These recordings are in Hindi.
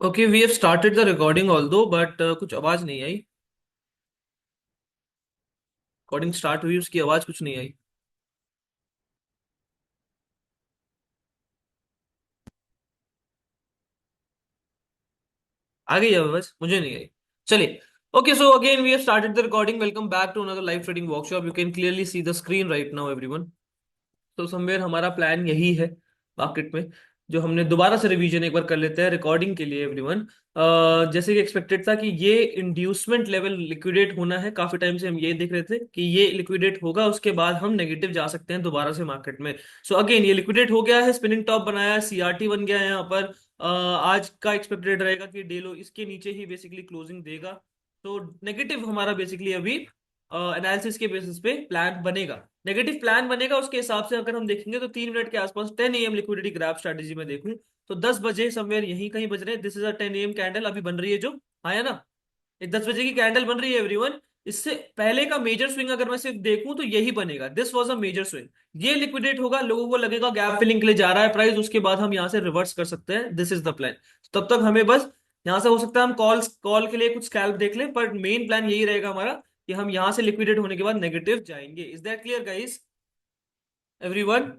Okay, we have started the recording although but कुछ आवाज नहीं आई। रिकॉर्डिंग स्टार्ट हुई, उसकी आवाज कुछ नहीं आई। आ गई आवाज, मुझे नहीं आई। चलिए। Okay, so again we have started the recording. Welcome back to another live trading workshop. You can clearly see the screen right now everyone. तो समवेयर हमारा प्लान यही है मार्केट में, जो हमने दोबारा से रिवीजन एक बार कर लेते हैं रिकॉर्डिंग के लिए एवरीवन। जैसे कि एक्सपेक्टेड था कि ये इंड्यूसमेंट लेवल लिक्विडेट होना है। काफी टाइम से हम ये देख रहे थे कि ये लिक्विडेट होगा, उसके बाद हम नेगेटिव जा सकते हैं दोबारा से मार्केट में। सो अगेन ये लिक्विडेट हो गया है, स्पिनिंग टॉप बनाया है, सीआरटी बन गया है यहाँ पर। आज का एक्सपेक्टेड रहेगा कि डेलो इसके नीचे ही बेसिकली क्लोजिंग देगा। तो नेगेटिव हमारा बेसिकली अभी एनालिसिस के बेसिस पे प्लान बनेगा। नेगेटिव प्लान बनेगा, उसके हिसाब से अगर हम देखेंगे तो 3 मिनट के आसपास 10 AM लिक्विडिटी ग्राफ स्ट्रेटेजी में देखूं तो 10 बजे समवेयर यहीं कहीं बज रहे हैं। This is a 10 AM candle अभी बन रही है जो आया ना, ये 10 बजे की कैंडल बन रही है एवरीवन। इससे पहले का मेजर स्विंग अगर मैं सिर्फ देखूं तो यही बनेगा, this was a major swing. ये लिक्विडेट होगा, लोगों को लगेगा गैप फिलिंग के लिए जा रहा है प्राइस, उसके बाद हम यहां से रिवर्स कर सकते हैं। This is the plan. तब तक हमें बस यहां से हो सकता है हम कॉल के लिए कुछ स्कैल्प देख लें, पर मेन प्लान यही रहेगा हमारा कि हम यहां से लिक्विडेट होने के बाद नेगेटिव जाएंगे। Is that clear guys? Everyone,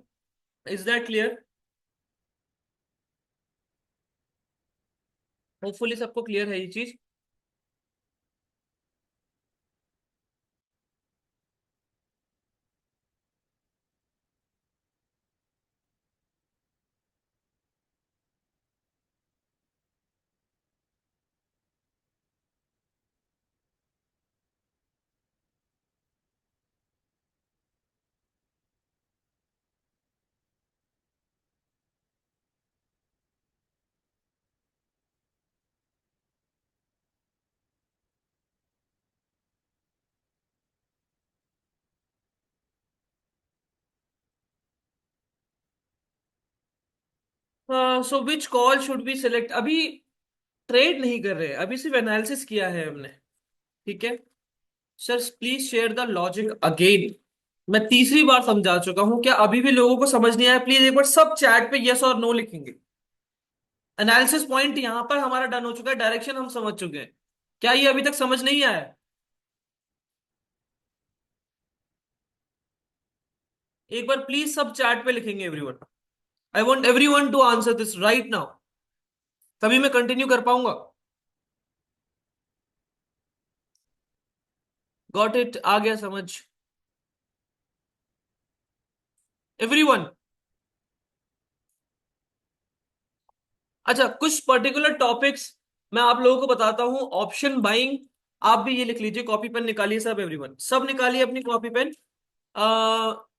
is that clear? Hopefully सबको क्लियर है ये चीज। So which call should be select? अभी ट्रेड नहीं कर रहे, अभी सिर्फ एनालिसिस किया है हमने। ठीक है sir, please share the logic again. मैं तीसरी बार समझा चुका हूं, क्या अभी भी लोगों को समझ नहीं आया? प्लीज एक बार सब चैट पे यस और नो लिखेंगे। एनालिसिस पॉइंट यहां पर हमारा डन हो चुका है, डायरेक्शन हम समझ चुके हैं। क्या ये अभी तक समझ नहीं आया? एक बार प्लीज सब चैट पे लिखेंगे everyone. I want everyone to answer this right now, तभी मैं कंटिन्यू कर पाऊंगा। Got it? आ गया समझ एवरीवन? अच्छा, कुछ पर्टिकुलर टॉपिक्स मैं आप लोगों को बताता हूं। ऑप्शन बाइंग, आप भी ये लिख लीजिए, कॉपी पेन निकालिए सब एवरीवन, सब निकालिए अपनी कॉपी पेन।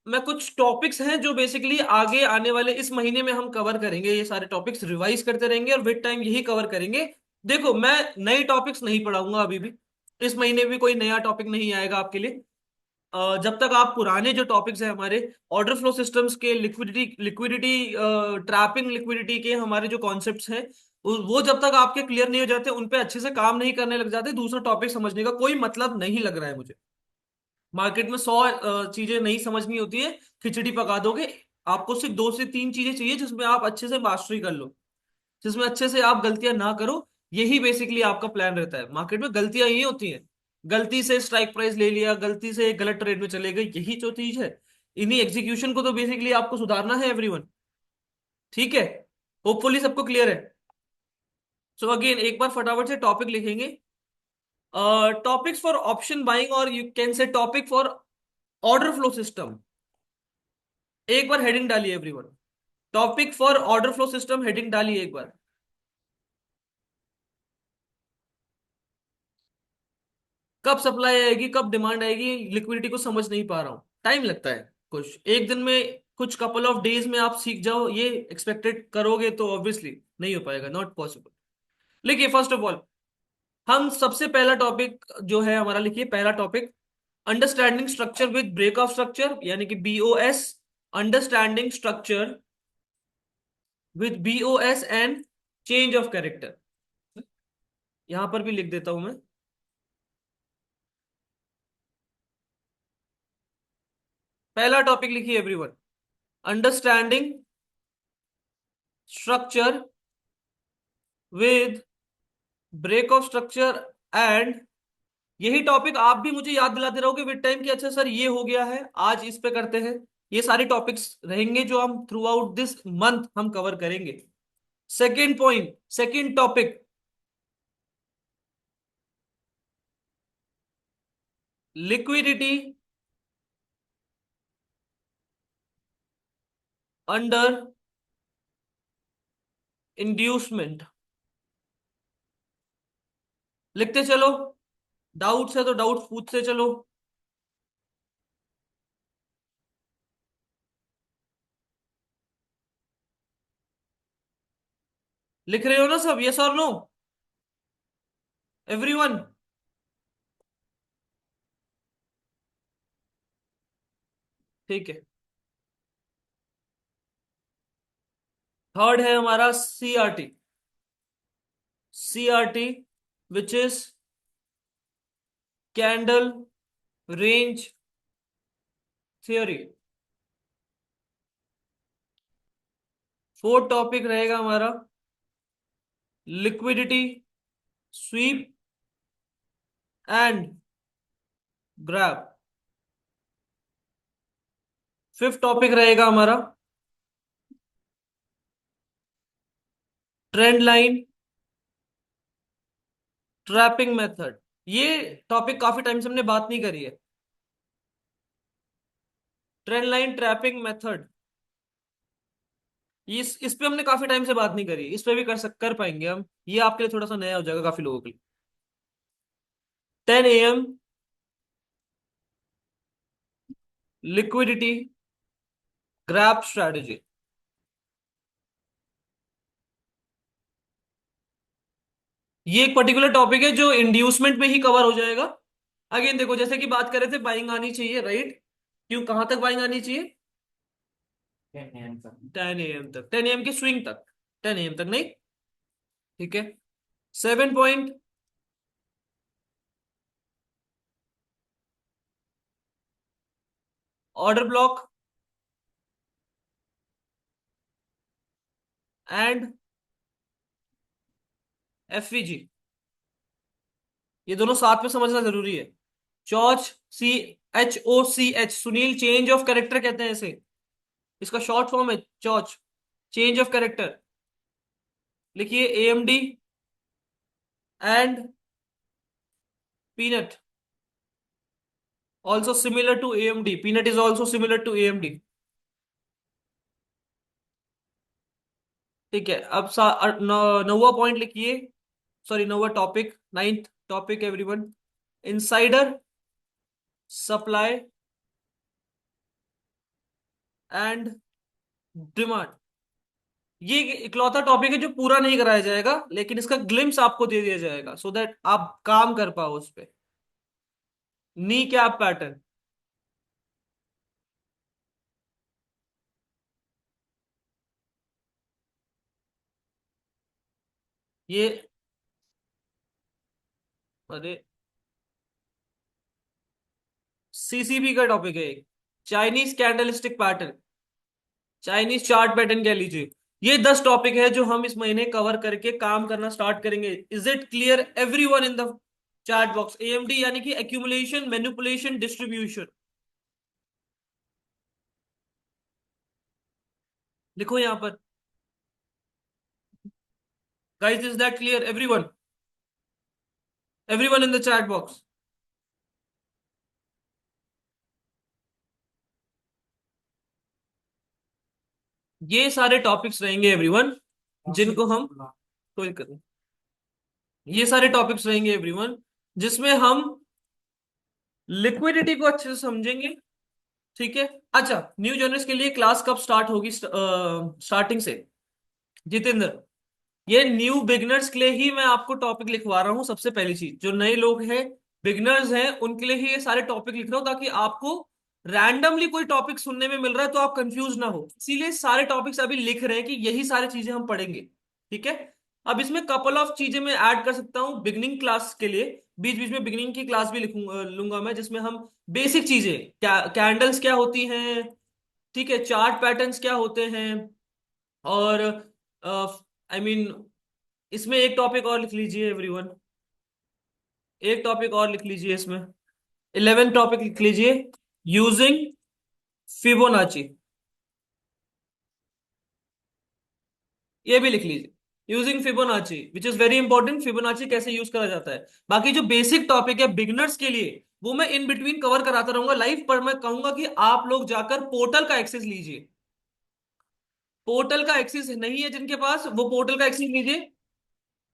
मैं कुछ टॉपिक्स हैं जो बेसिकली आगे आने वाले इस महीने में हम कवर करेंगे। ये सारे टॉपिक्स रिवाइज करते रहेंगे और विद टाइम यही कवर करेंगे। देखो, मैं नए टॉपिक्स नहीं पढ़ाऊंगा अभी भी। इस महीने भी कोई नया टॉपिक नहीं आएगा आपके लिए। जब तक आप पुराने जो टॉपिक्स हैं हमारे ऑर्डर फ्लो सिस्टम्स के, लिक्विडिटी लिक्विडिटी ट्रैपिंग लिक्विडिटी के हमारे जो कॉन्सेप्ट्स हैं, वो जब तक आपके क्लियर नहीं हो जाते, उन पे अच्छे से काम नहीं करने लग जाते, दूसरा टॉपिक समझने का कोई मतलब नहीं लग रहा है मुझे। मार्केट में 100 चीजें नहीं समझनी होती है, खिचड़ी पका दोगे। आपको सिर्फ 2 से 3 चीजें चाहिए जिसमें आप अच्छे से मास्टरी कर लो, जिसमें अच्छे से आप गलतियां ना करो। यही बेसिकली आपका प्लान रहता है। मार्केट में गलतियां यही होती हैं, गलती से स्ट्राइक प्राइस ले लिया, गलती से गलत ट्रेड में चले गए, यही जो चीज है। इन्हीं एग्जीक्यूशन को तो बेसिकली आपको सुधारना है एवरीवन। ठीक है? होपफुली सबको क्लियर है। सो अगेन एक बार फटाफट से टॉपिक लिखेंगे। टॉपिक्स फॉर ऑप्शन बाइंग, और you can say topic for order flow system. एक बार हेडिंग डालिए everyone, topic for order flow system, heading डालिए एक बार। कब सप्लाई आएगी, कब डिमांड आएगी, लिक्विडिटी को समझ नहीं पा रहा हूं। टाइम लगता है, कुछ एक दिन में, कुछ कपल ऑफ डेज में आप सीख जाओ, ये एक्सपेक्टेड करोगे तो ऑब्वियसली नहीं हो पाएगा, नॉट पॉसिबल। लिखिए फर्स्ट ऑफ ऑल, हम सबसे पहला टॉपिक जो है हमारा, लिखिए पहला topic, understanding structure with break of structure, यानी कि BOS. Understanding structure with BOS and change of character. यहां पर भी लिख देता हूं मैं। पहला टॉपिक लिखिए everyone, understanding structure with break of structure and, यही टॉपिक आप भी मुझे याद दिलाते रहोगे विद टाइम कि अच्छा सर ये हो गया है, आज इस पे करते हैं। ये सारे टॉपिक्स रहेंगे जो हम थ्रू आउट दिस मंथ हम कवर करेंगे। Second point, second topic, liquidity under inducement. लिखते चलो, डाउट्स है तो डाउट्स पूछते चलो। लिख रहे हो ना सब, यस और नो, एवरीवन? ठीक है। थर्ड है हमारा CRT, CRT which is candle range theory. Fourth topic रहेगा हमारा liquidity sweep and grab. Fifth topic रहेगा हमारा ट्रेंड लाइन ट्रैपिंग मेथड। ये टॉपिक काफी टाइम से हमने बात नहीं करी है, ट्रेंड लाइन ट्रैपिंग मेथड। इस पे हमने काफी टाइम से बात नहीं करी, इस पे भी कर पाएंगे हम। ये आपके लिए थोड़ा सा नया हो जाएगा काफी लोगों के लिए। 10 AM लिक्विडिटी ग्रैब स्ट्रेटजी। ये एक पर्टिकुलर टॉपिक है जो इंड्यूसमेंट में ही कवर हो जाएगा। अगेन देखो, जैसे कि बात कर रहे थे बाइंग आनी चाहिए, राइट? क्यों, कहां तक बाइंग आनी चाहिए? 10 AM तक, 10 AM की स्विंग तक, 10 AM तक नहीं। ठीक है। 7 point, order block and FVG. ये दोनों साथ में समझना जरूरी है। चौच, CHOCH, Sunil change of character कहते हैं इसे, इसका शॉर्ट फॉर्म है चौच, चेंज ऑफ कैरेक्टर। लिखिए AMD and peanut also similar to AMD, peanut is also similar to AMD। ठीक है। अब नौवा पॉइंट लिखिए, सॉरी नौवा टॉपिक, ninth topic everyone, insider supply and demand. ये इकलौता टॉपिक है जो पूरा नहीं कराया जाएगा, लेकिन इसका ग्लिम्स आपको दे दिया जाएगा सो दैट आप काम कर पाओ उस पे। नी कैप पैटर्न, ये, अरे CCP का टॉपिक है, Chinese candlestick pattern, Chinese chart pattern कह लीजिए। ये 10 टॉपिक है जो हम इस महीने कवर करके काम करना स्टार्ट करेंगे। Is it clear everyone in the chat box? AMD यानी कि एक्यूमुलेशन मैनिपुलेशन डिस्ट्रीब्यूशन। लिखो यहां पर, guys is that clear everyone, everyone in the chat box? ये सारे टॉपिक्स रहेंगे एवरीवन जिनको हम, कोई कर, ये सारे टॉपिक्स रहेंगे एवरीवन जिसमें हम लिक्विडिटी को अच्छे से समझेंगे। ठीक है। अच्छा, न्यू जर्नलिस्ट के लिए क्लास कब स्टार्ट होगी? स्टार्टिंग से, जितेंद्र, ये न्यू बिगनर्स के लिए ही मैं आपको टॉपिक लिखवा रहा हूँ। सबसे पहली चीज, जो नए लोग हैं, बिगनर्स हैं, उनके लिए ही ये सारे टॉपिक लिख रहा हूँ ताकि आपको रैंडमली कोई टॉपिक सुनने में मिल रहा है तो आप कंफ्यूज ना हो, इसीलिए सारे टॉपिक्स अभी लिख रहे हैं कि यही सारी चीजें हम पढ़ेंगे। ठीक है। अब इसमें कपल ऑफ चीजें मैं ऐड कर सकता हूँ बिगनिंग क्लास के लिए, बीच बीच में बिगनिंग की क्लास भी लिखूंगा, लूंगा मैं, जिसमें हम बेसिक चीजें, कैंडल्स क्या होती हैं, ठीक है, चार्ट पैटर्न्स क्या होते हैं, और आई मीन इसमें एक टॉपिक और लिख लीजिए एवरीवन, एक टॉपिक और लिख लीजिए इसमें, 11 टॉपिक लिख लीजिए, यूजिंग फिबोनाची, ये भी लिख लीजिए, using Fibonacci which is very important, Fibonacci कैसे यूज करा जाता है। बाकी जो बेसिक टॉपिक है बिगिनर्स के लिए वो मैं इन बिटवीन कवर कराता रहूंगा लाइव, पर मैं कहूंगा कि आप लोग जाकर पोर्टल का एक्सेस लीजिए। पोर्टल का एक्सेस नहीं है जिनके पास, वो पोर्टल का एक्सेस लीजिए,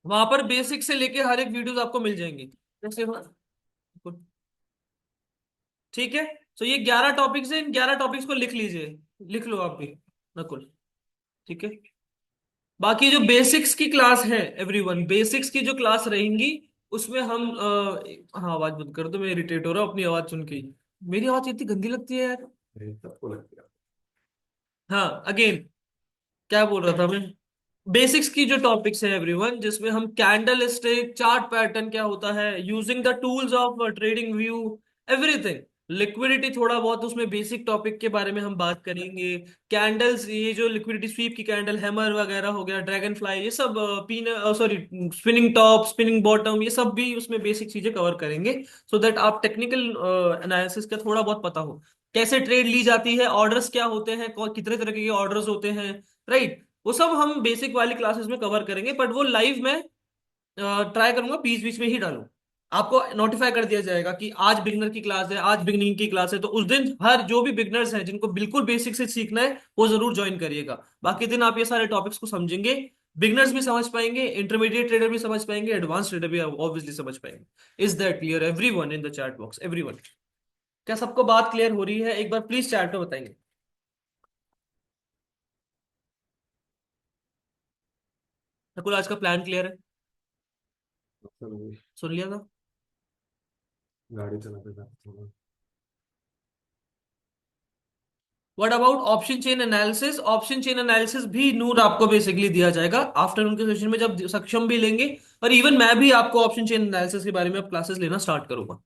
वहां पर बेसिक से लेके हर एक वीडियोस आपको मिल जाएंगे। जैसे ठीक है, तो ये 11 टॉपिक्स हैं, इन 11 टॉपिक्स को लिख लीजिए, लिख लो आप भी नकुल। ठीक है, बाकी जो बेसिक्स की क्लास है एवरीवन, बेसिक्स की जो क्लास रहेंगी उसमें हम हाँ आवाज बंद कर दो, मैं इरिटेट हो रहा हूँ अपनी आवाज सुन के ही। मेरी आवाज इतनी गंदी लगती है यार। सबको लगता हाँ अगेन, क्या बोल रहा था मैं, बेसिक्स की जो टॉपिक्स है एवरीवन, जिसमें हम कैंडल स्टिक, चार्ट पैटर्न क्या होता है, using the tools of trading view, everything, liquidity थोड़ा बहुत उसमें बेसिक टॉपिक के बारे में हम बात करेंगे। कैंडल्स, ये जो लिक्विडिटी स्वीप की कैंडल, हैमर वगैरह हो गया, ड्रैगन फ्लाई, ये सब pin sorry spinning top, spinning bottom, ये सब भी उसमें बेसिक चीजें कवर करेंगे, सो दैट आप टेक्निकल एनालिसिस का थोड़ा बहुत पता हो, कैसे ट्रेड ली जाती है, ऑर्डर्स क्या होते हैं, कितने तरह के ऑर्डर्स होते हैं, राइट। वो सब हम बेसिक वाली क्लासेस में कवर करेंगे, बट वो लाइव में ट्राई करूंगा बीच बीच में ही डालूं, आपको नोटिफाई कर दिया जाएगा कि आज बिगनर की क्लास है, आज बिगनिंग की क्लास है, तो उस दिन हर जो भी बिगनर्स हैं जिनको बिल्कुल बेसिक से सीखना है वो जरूर ज्वाइन करिएगा। बाकी दिन आप ये सारे टॉपिक्स को समझेंगे, बिगनर्स भी समझ पाएंगे, इंटरमीडिएट ट्रेडर भी समझ पाएंगे, एडवांस ट्रेडर भी ऑब्वियसली समझ पाएंगे। Is that clear everyone in the chat box, everyone? क्या सबको बात क्लियर हो रही है? एक बार प्लीज चैट में बताएंगे। नकुल आज का प्लान क्लियर है? है। सुन लिया था? गाड़ी चलाते जाते what about option chain analysis? Option chain analysis भी नूर आपको बेसिकली दिया जाएगा आफ्टरनून के सेशन में, जब सक्षम भी लेंगे, और इवन मैं भी आपको ऑप्शन चेन एनालिसिस के बारे में क्लासेस लेना स्टार्ट करूंगा।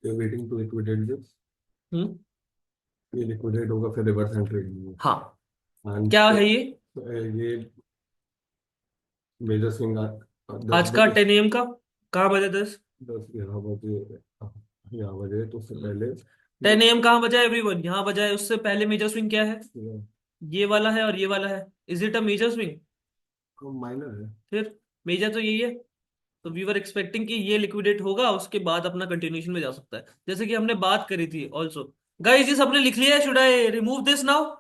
Waiting to liquidate this. Hmm. ये लिक्विडेट होगा फिर रिवर्स एंट्री होगी। हाँ, एंड क्या है ये? ये मेजर स्विंग आज का 10 AM का, कहाँ बजे 10? 10 11 बजे, 11 बजे तो उससे पहले 10 AM कहाँ बजा है एवरीवन? यहाँ बजा है, उससे पहले मेजर स्विंग क्या है? ये वाला है और ये वाला है, is it a major swing? Minor है। फिर मेजर तो यही है। तो वी वर एक्सपेक्टिंग कि ये लिक्विडेट होगा, उसके बाद अपना कंटिन्यूशन में जा सकता है, जैसे कि हमने बात करी थी ऑल्सो। गाइस ये सबने लिख लिया है? Should I remove this now?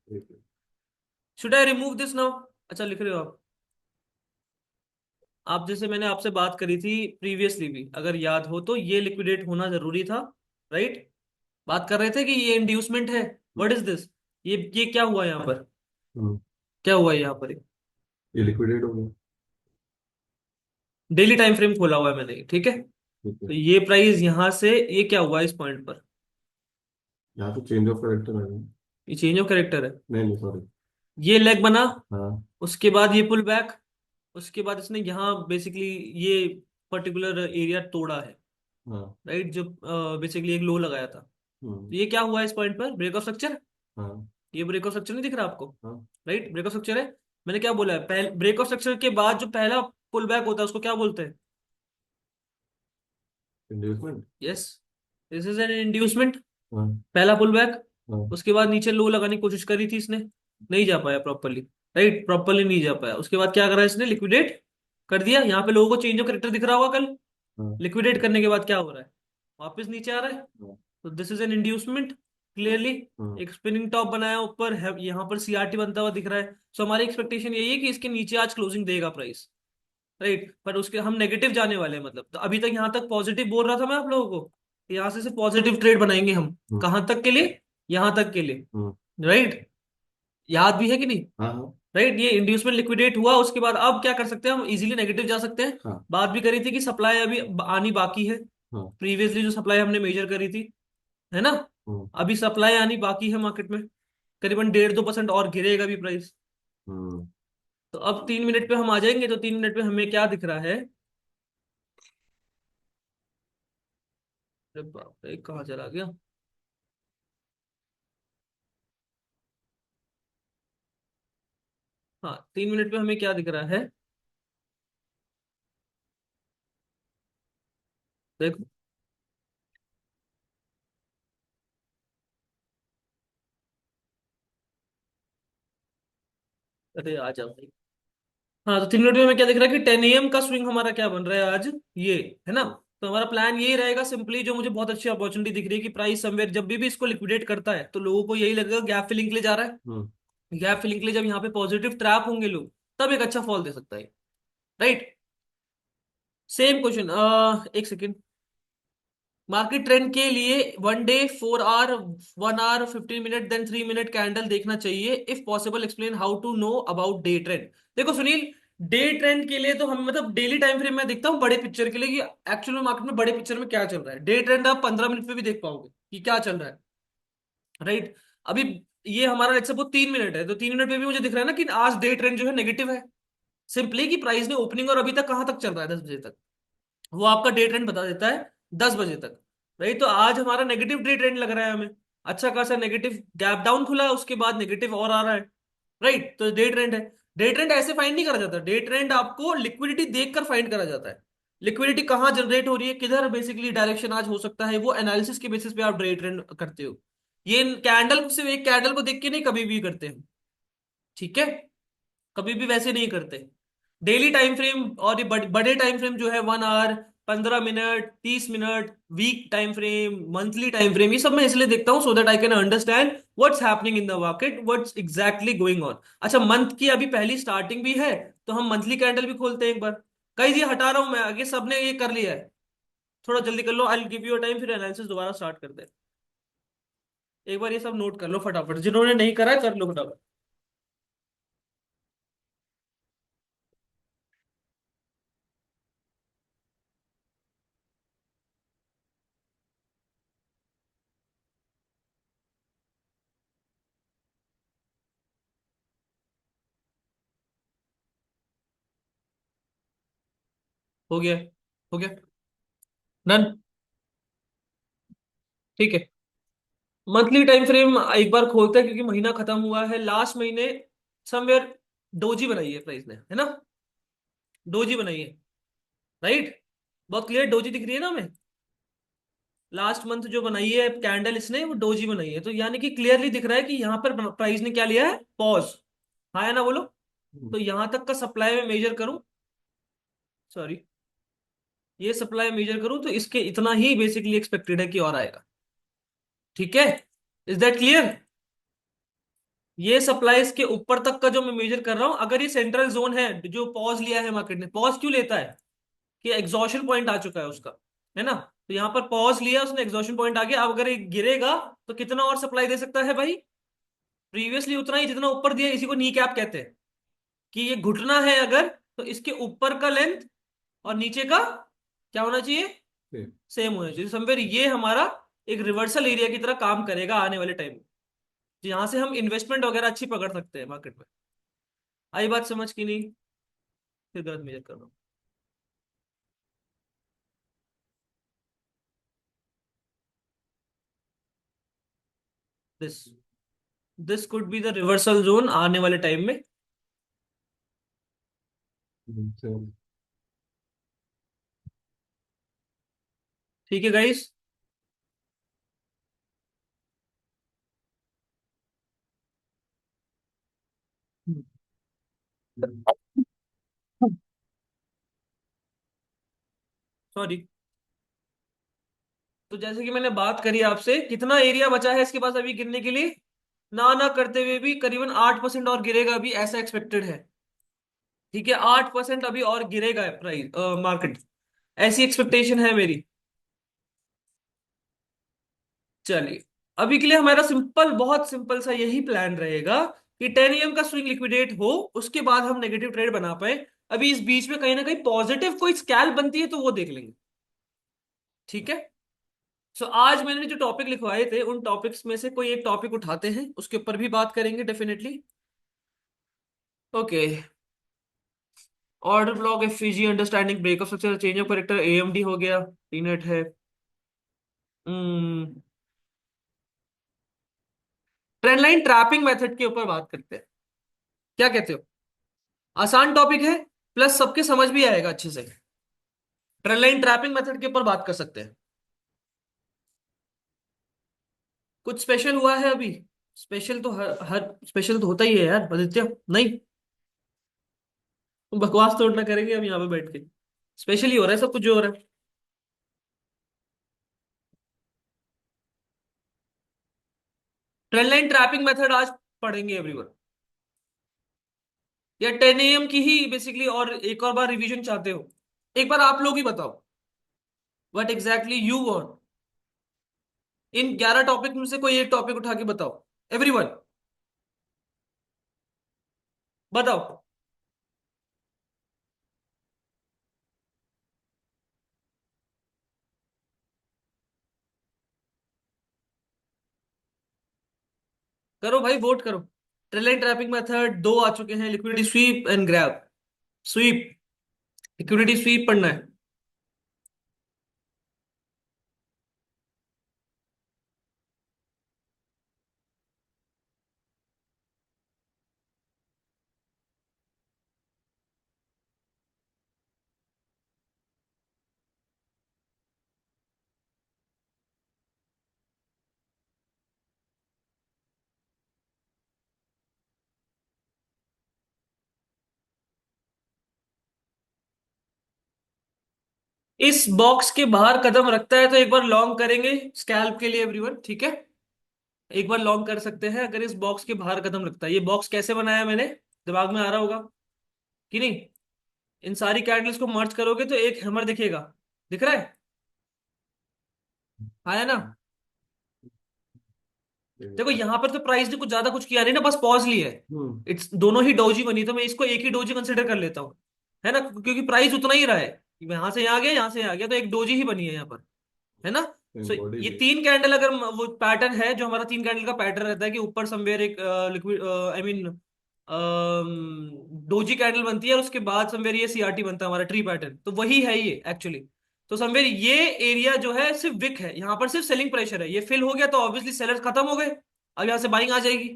ठीक है। Should I remove this now? अच्छा लिख रहे हो आप? आप जैसे मैंने आपसे बात करी थी प्रीवियसली भी, अगर याद हो तो, ये लिक्विडेट होना जरूरी था, राइट? बात कर रहे थे कि ये इंड्यूसमेंट है। What is this? ये क्या हुआ यहाँ पर? हम्म, क्या हुआ यहाँ पर? ये लिक्विडेट हो गया। डेली टाइम फ्रेम खोला हुआ है मैंने, ठीक है। ठीक है। तो ये प्राइस यहाँ से, ये क्या हुआ इस पॉइंट पर? यहाँ तो चेंज ऑफ करेक्टर है। ये चेंज ऑफ कैरेक्टर है। नहीं नहीं सॉरी। ये लेग बना, हाँ उसके बाद ये पुल बैक, उसके बाद इसने यहाँ बेसिकली ये पर्टिकुलर एरिया तोड़ा है, हाँ। राइट, जो बेसिकली एक लो लगाया था। तो हम्म, ये क्या हुआ इस पॉइंट पर? Break of structure. हाँ ये ब्रेक ऑफ स्ट्रक्चर नहीं दिख रहा आपको? हाँ। राइट, ब्रेक ऑफ स्ट्रक्चर है। मैंने क्या बोला है, पहले ब्रेक ऑफ स्ट्रक्चर के बाद जो पहला पुल बैक होता है उसको क्या बोलते हैं? Inducement. Yes, this is an inducement. हाँ पहला पुल बैक, हाँ। उसके बाद नीचे लो लगाने की कोशिश करी थी इसने, नहीं जा पाया प्रॉपरली, राइट, प्रॉपरली नहीं जा पाया। उसके बाद क्या करा इसने? लिक्विडेट कर दिया। यहाँ पे लोगों को चेंज ऑफ करेक्टर दिख रहा होगा कल। हाँ लिक्विडेट करने के बाद क्या हो रहा है? वापस नीचे आ रहा है। हाँ तो this is an inducement clearly. हाँ। एक स्पिनिंग टॉप बनाया ऊपर है, यहाँ पर सीआरटी बनता हुआ दिख रहा है। सो हमारी एक्सपेक्टेशन यही है कि इसके नीचे आज क्लोजिंग देगा प्राइस, राइट, पर उसके हम नेगेटिव जाने वाले हैं, मतलब तो अभी तक यहाँ तक पॉजिटिव बोल रहा था मैं आप लोगों को, यहाँ से पॉजिटिव ट्रेड बनाएंगे हम। हम्म, कहाँ तक के लिए? यहाँ तक के लिए, हम्म, राइट। याद भी है कि नहीं? हाँ हाँ राइट, ये इंड्यूसमेंट लिक्विडेट हुआ, उसके बाद अब क्या कर सकते हैं हम? इजीली नेगेटिव जा सकते हैं। हाँ बात भी करी थी कि सप्लाई अभी आनी बाकी है, हाँ। प्रीवियसली जो सप्लाई हमने मेजर करी थी, है ना? हम्म, अभी सप्लाई आनी बाकी है मार्केट में, करीबन 1.5-2% और गिरेगा भी प्राइस। हम्म। तो अब 3 मिनट पे हम आ जाएंगे, तो 3 मिनट पे हमें क्या दिख रहा है? अरे बाप रे, कहाँ चला गया? हाँ, 3 मिनट पे हमें क्या दिख रहा है? देखो। अरे आ जाओ भाई। हाँ, तो 3 मिनट में हमें क्या दिख रहा है कि 10 AM का स्विंग हमारा क्या बन रहा है आज, ये, है ना। तो हमारा प्लान यही रहेगा सिंपली, जो मुझे बहुत अच्छी अपॉर्चुनिटी दिख रही है कि प्राइस समवेयर जब भी इसको लिक्विडेट करता है तो लोगों को यही लगेगा गैप फिलिंग के लिए जा रहा है। हम्म। गैप फिलिंग के लिए जब यहाँ पे पॉजिटिव ट्रैप होंगे लोग, तब एक अच्छा फॉल दे सकता है। राइट। सेम क्वेश्चन, एक सेकेंड। मार्केट ट्रेंड के लिए 1 day, 4 hour, 1 hour, 15 minute, then 3 minute candle देखना चाहिए। If possible explain how to know about day trend. देखो सुनील, डे ट्रेंड के लिए तो हम मतलब डेली टाइम फ्रेम में देखता हूँ बड़े पिक्चर के लिए कि एक्चुअल में मार्केट में बड़े पिक्चर में क्या चल रहा है। डे ट्रेंड आप 15 मिनट में भी देख पाओगे कि क्या चल रहा है। राइट। अभी ये हमारा लेट्स सपोज 3 मिनट है, तो 3 मिनट में भी मुझे दिख रहा है ना कि आज डे ट्रेंड जो है नेगेटिव है। सिंपली कि प्राइस ने ओपनिंग और अभी तक कहां तक चल रहा है, 10 बजे तक, वो आपका डे ट्रेंड बता देता है 10 बजे तक। राइट। तो आज हमारा नेगेटिव डे ट्रेंड लग रहा है हमें। अच्छा खासा नेगेटिव गैप डाउन खुला है, उसके बाद नेगेटिव और आ रहा है। राइट। तो डे ट्रेंड है। डे ट्रेंड ऐसे फाइंड नहीं करा जाता, डे ट्रेंड आपको लिक्विडिटी देखकर फाइंड करा जाता है। लिक्विडिटी कहाँ जनरेट हो रही है, किधर बेसिकली डायरेक्शन आज हो सकता है, वो एनालिसिस के बेसिस पे आप डे ट्रेंड करते हो। ये कैंडल, सिर्फ एक कैंडल को देख के नहीं कभी भी करते हैं। ठीक है। कभी भी वैसे नहीं करते। डेली टाइम फ्रेम और ये बड़े टाइम फ्रेम जो है 1 hour, 15 minute, 30 minute, week time frame, monthly time frame, ये सब मैं इसलिए देखता हूँ so that I can understand what's happening in the market, what's exactly going on. अच्छा, मंथ की अभी पहली स्टार्टिंग भी है, तो हम मंथली कैंडल भी खोलते हैं एक बार। कई ये हटा रहा हूं मैं, आगे सबने ये कर लिया है। थोड़ा जल्दी कर लो, I will give you time, फिर एनालिसिस दोबारा स्टार्ट कर दे। एक बार ये सब नोट कर लो फटाफट, जिन्होंने नहीं करा है कर लो फटाफट। हो गया। हो गया। डन। ठीक है। मंथली टाइम फ्रेम एक बार खोलते हैं क्योंकि महीना खत्म हुआ है। लास्ट महीने समवेयर डोजी बनाई है प्राइस ने, है ना। डोजी बनाई है। राइट। बहुत क्लियर डोजी दिख रही है ना हमें। लास्ट मंथ जो बनाई है कैंडल इसने, वो डोजी बनाई है, तो यानी कि क्लियरली दिख रहा है कि यहाँ पर प्राइस ने क्या लिया है, पॉज। हाँ या ना बोलो। हम्म। तो यहां तक का सप्लाई में मेजर करूं, सॉरी, ये सप्लाई मेजर करूं तो इसके इतना ही बेसिकली एक्सपेक्टेड है कि और आएगा। ठीक है। Is that clear. ये सप्लाईज के ऊपर तक का जो मैं मेजर कर रहा हूं, अगर ये सेंट्रल जोन है जो पॉज लिया है मार्केट ने, पॉज क्यों लेता है कि एग्जॉशन पॉइंट आ चुका है उसका, है ना। तो यहां पर पॉज लिया उसने, एग्जॉशन पॉइंट आ गया। अब अगर ये गिरेगा तो कितना और सप्लाई दे सकता है भाई, प्रीवियसली उतना ही जितना ऊपर दिया। इसी को नी कैप कहते हैं कि ये घुटना है अगर, तो इसके ऊपर का लेंथ और नीचे का क्या होना चाहिए, फिर सेम होना चाहिए। समवेयर ये हमारा एक रिवर्सल एरिया की तरह काम करेगा आने वाले टाइम में, जहां से हम इन्वेस्टमेंट वगैरह अच्छी पकड़ सकते हैं मार्केट में। आई बात समझ की नहीं, फिर गलत मेजर कर रहा हूँ। This this could be the reversal zone आने वाले टाइम में। से ठीक है गाइस। सॉरी। तो जैसे कि मैंने बात करी आपसे, कितना एरिया बचा है इसके पास अभी गिरने के लिए, ना ना करते हुए भी करीबन 8% और गिरेगा अभी, ऐसा एक्सपेक्टेड है। ठीक है, 8% अभी और गिरेगा प्राइस मार्केट, ऐसी एक्सपेक्टेशन है मेरी। चलिए, अभी के लिए हमारा सिंपल, बहुत सिंपल सा यही प्लान रहेगा कि 10 AM का स्विंग लिक्विडेट हो, उसके बाद हम नेगेटिव ट्रेड बना पाए। अभी इस बीच में कहीं ना कहीं पॉजिटिव कोई स्कैल्प बनती है तो वो देख लेंगे। ठीक है। सो आज मैंने जो टॉपिक लिखवाए थे उन टॉपिक्स में से कोई एक टॉपिक उठाते हैं, उसके ऊपर भी बात करेंगे definitely. Okay. Order block, FVG, understanding breakup structure, change of character, AMD हो गया, टीनेट है। ट्रेंड लाइन ट्रैपिंग मेथड के ऊपर बात करते हैं, क्या कहते हो। आसान टॉपिक है, प्लस सबके समझ भी आएगा अच्छे से। ट्रेंड लाइन ट्रैपिंग मेथड के ऊपर बात कर सकते हैं। कुछ स्पेशल हुआ है अभी? स्पेशल तो हर स्पेशल तो होता ही है यार आदित्य। नहीं, बकवास तो ना करेंगे हम यहाँ पे बैठ के। स्पेशल ही हो रहा है सब कुछ जो हो रहा है। ट्रेंड लाइन ट्रैपिंग मेथड आज पढ़ेंगे एवरीवन। या 10 AM की ही बेसिकली, और एक और बार रिवीजन चाहते हो? एक बार आप लोग ही बताओ, what exactly you want. In 11 topic में से कोई एक टॉपिक उठा के बताओ, एवरीवन, बताओ। करो भाई, वोट करो। ट्रेंड लाइन ट्रैपिंग मेथड दो आ चुके हैं, liquidity sweep and grab. Sweep, liquidity sweep पढ़ना है। इस बॉक्स के बाहर कदम रखता है तो एक बार लॉन्ग करेंगे स्कैल्प के लिए एवरीवन, ठीक है? एक बार लॉन्ग कर सकते हैं अगर इस बॉक्स के बाहर कदम रखता है। ये बॉक्स कैसे बनाया मैंने, दिमाग में आ रहा होगा कि नहीं? इन सारी कैंडल्स को मर्ज करोगे तो एक हैमर दिखेगा, दिख रहा है? आया ना? देखो यहाँ पर तो प्राइस ने कुछ ज्यादा कुछ किया नहीं ना, बस पॉज लिया है। हम्म। इट्स दोनों ही डोजी बनी, तो मैं इसको एक ही डोजी कंसिडर कर लेता हूँ, है ना? क्योंकि प्राइस उतना ही रहा है, यहां से यहाँ आ गया, यहाँ से यहाँ आ गया, तो एक डोजी ही बनी है यहाँ पर, है ना? सो बॉडी ये भी। तीन कैंडल, अगर वो पैटर्न है जो हमारा तीन कैंडल का पैटर्न रहता है कि ऊपर समवेयर एक liquid, I mean doji candle बनती है और उसके बाद समवेयर ये सीआरटी बनता है हमारा ट्री पैटर्न, तो वही है ये एक्चुअली। तो समवेयर ये एरिया जो है सिर्फ विक है, यहाँ पर सिर्फ सेलिंग प्रेशर है। ये फिल हो गया तो ऑब्वियसली सेलर्स खत्म हो गए, अब यहाँ से बाइंग आ जाएगी।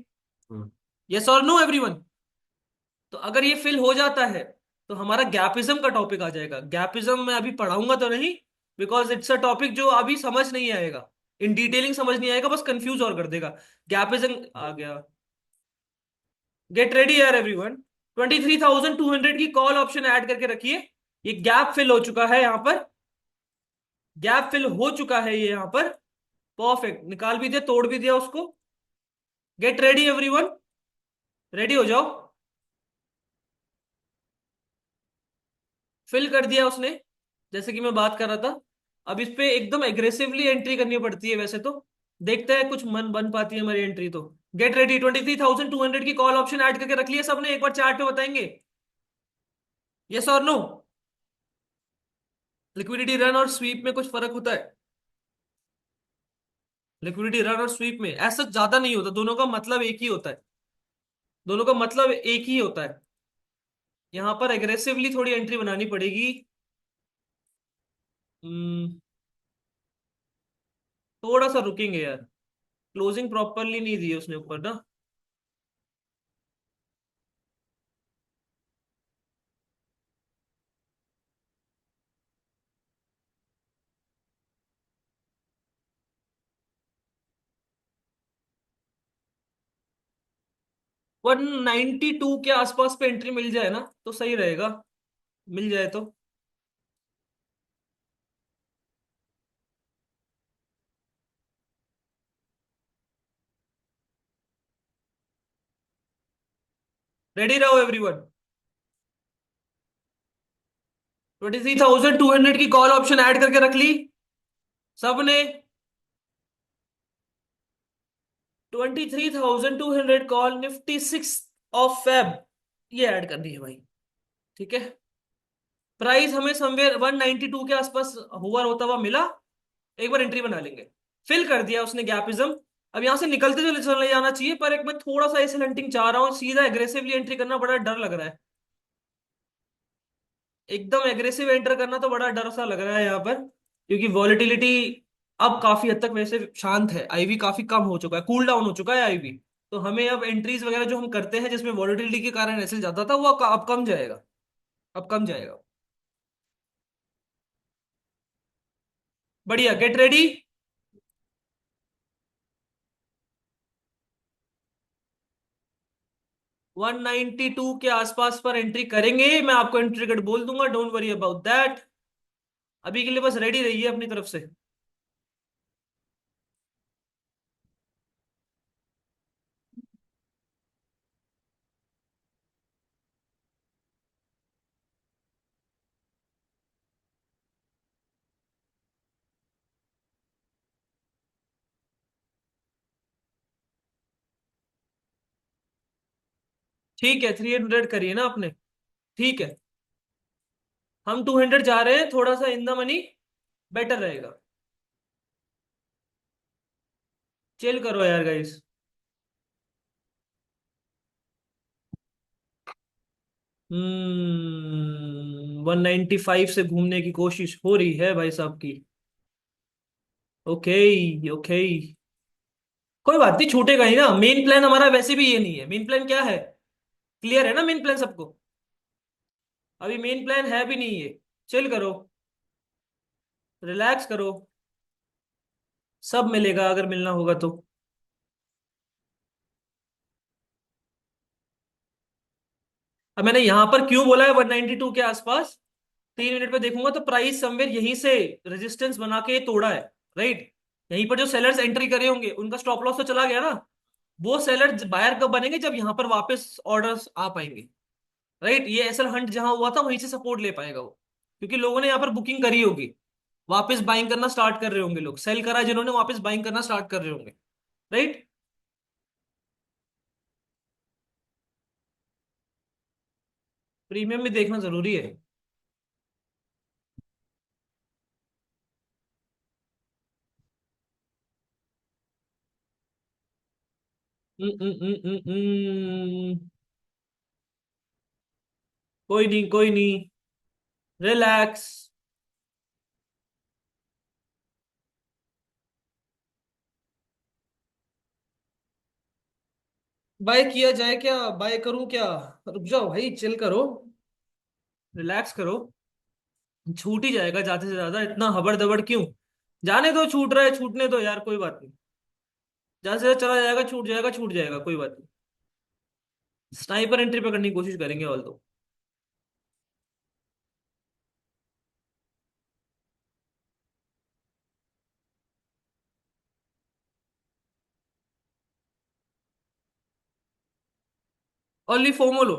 हम्म। यस और नो एवरीवन? तो अगर ये फिल हो जाता है तो हमारा गैपिज्म का टॉपिक आ जाएगा। गैपिज्म मैं अभी पढ़ाऊंगा तो नहीं, बिकॉज इट्स अ टॉपिक जो अभी समझ नहीं आएगा, इन डिटेलिंग समझ नहीं आएगा, बस कंफ्यूज और कर देगा। गैपिज्म आ गया। गेट रेडी यार एवरीवन। 23,200 की कॉल ऑप्शन ऐड करके रखिए। ये गैप फिल हो चुका है यहाँ पर, गैप फिल हो चुका है ये यहाँ पर। परफेक्ट, निकाल भी दिया, तोड़ भी दिया उसको। गेट रेडी एवरीवन, रेडी हो जाओ। फिल कर दिया उसने, जैसे कि मैं बात कर रहा था। अब इस पे एकदम एग्रेसिवली एंट्री करनी पड़ती है वैसे तो, देखते हैं कुछ मन बन पाती है हमारी एंट्री तो। गेट रेडी, 23,200 की कॉल ऑप्शन ऐड करके रख लिया सबने? एक बार चैट पे बताएंगे यस और नो। लिक्विडिटी रन और स्वीप में कुछ फर्क होता है? लिक्विडिटी रन और स्वीप में ऐसा ज्यादा नहीं होता, दोनों का मतलब एक ही होता है, दोनों का मतलब एक ही होता है। यहाँ पर एग्रेसिवली थोड़ी एंट्री बनानी पड़ेगी। हम्म, थोड़ा सा रुकेंगे यार, क्लोजिंग प्रॉपरली नहीं दी है उसने ऊपर ना। 192 के आसपास पे एंट्री मिल जाए ना तो सही रहेगा, मिल जाए तो। रेडी रहो एवरीवन। 23,200 की कॉल ऑप्शन ऐड करके रख ली सबने? 23,200 कॉल निफ्टी 6 ऑफ फेब, ये ऐड करनी है भाई, ठीक है? प्राइस हमें समवेयर 192 के आसपास हुआ होता हुआ मिला, एक बार एंट्री बना लेंगे। फिल कर दिया उसने गैपिज्म। अब यहां से निकलते चले चले जाना चाहिए, पर एक मैं थोड़ा सा ऐसे हंटिंग चाह रहा हूँ, सीधा एग्रेसिवली एंट्री करना बड़ा डर लग रहा है। एकदम एग्रेसिव एंटर करना तो बड़ा डर सा लग रहा है यहाँ पर, क्योंकि वॉलेटिलिटी अब काफी हद तक वैसे शांत है, आईवी काफी कम हो चुका है, कूल डाउन हो चुका है आईवी। तो हमें अब एंट्रीज वगैरह जो हम करते हैं जिसमें वॉलेटिलिटी के कारण ऐसे ज्यादा था, वो अब कम जाएगा, अब कम जाएगा। बढ़िया, गेट रेडी। 192 के आसपास पर एंट्री करेंगे, मैं आपको एंट्री टिकट बोल दूंगा, डोंट वरी अबाउट दैट। अभी के लिए बस रेडी रहिए अपनी तरफ से। ठीक है, 300 करिए ना आपने। ठीक है, हम 200 जा रहे हैं, थोड़ा सा इन द मनी बेटर रहेगा। चिल करो यार गाइस। 195 से घूमने की कोशिश हो रही है भाई साहब की। ओके। ओके, कोई बात नहीं, छूटेगा ही ना। मेन प्लान हमारा वैसे भी ये नहीं है। मेन प्लान क्या है? क्लियर है ना मेन प्लान सबको? अभी मेन प्लान है भी नहीं ये। चिल करो, रिलैक्स करो, सब मिलेगा अगर मिलना होगा तो। अब मैंने यहां पर क्यों बोला है 192 के आसपास? 3 मिनट पे देखूंगा तो प्राइस समवेयर यहीं से रेजिस्टेंस बना के तोड़ा है। राइट। यहीं पर जो सेलर्स एंट्री करे होंगे उनका स्टॉप लॉस तो चला गया ना। वो सेलर बायर कब बनेंगे? जब यहां पर वापस ऑर्डर्स आ पाएंगे। राइट, ये एसएल हंट जहां हुआ था वहीं से सपोर्ट ले पाएगा वो, क्योंकि लोगों ने यहाँ पर बुकिंग करी होगी। वापस बाइंग करना स्टार्ट कर रहे होंगे लोग, सेल करा है जिन्होंने वापस बाइंग करना स्टार्ट कर रहे होंगे। राइट। प्रीमियम भी देखना जरूरी है। हम्म, कोई नहीं, कोई नहीं, रिलैक्स। बाय किया जाए क्या? बाय करूं क्या? रुक जाओ भाई, चिल करो, रिलैक्स करो। छूट ही जाएगा ज्यादा से ज्यादा, इतना हबड़ दबड़ क्यों? जाने दो, छूट रहा है छूटने दो यार, कोई बात नहीं। ज्यादा से ज्यादा चला जाएगा, छूट जाएगा, छूट जाएगा, कोई बात नहीं। स्नाइपर एंट्री पकड़ने की कोशिश करेंगे ऑल दो। ओनली फोमो लो।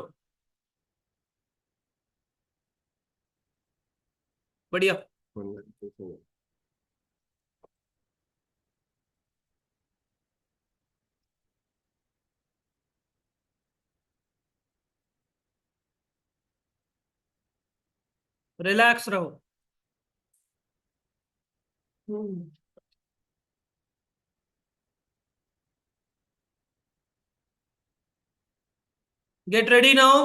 बढ़िया। 192 रिलैक्स रहो। Get ready now.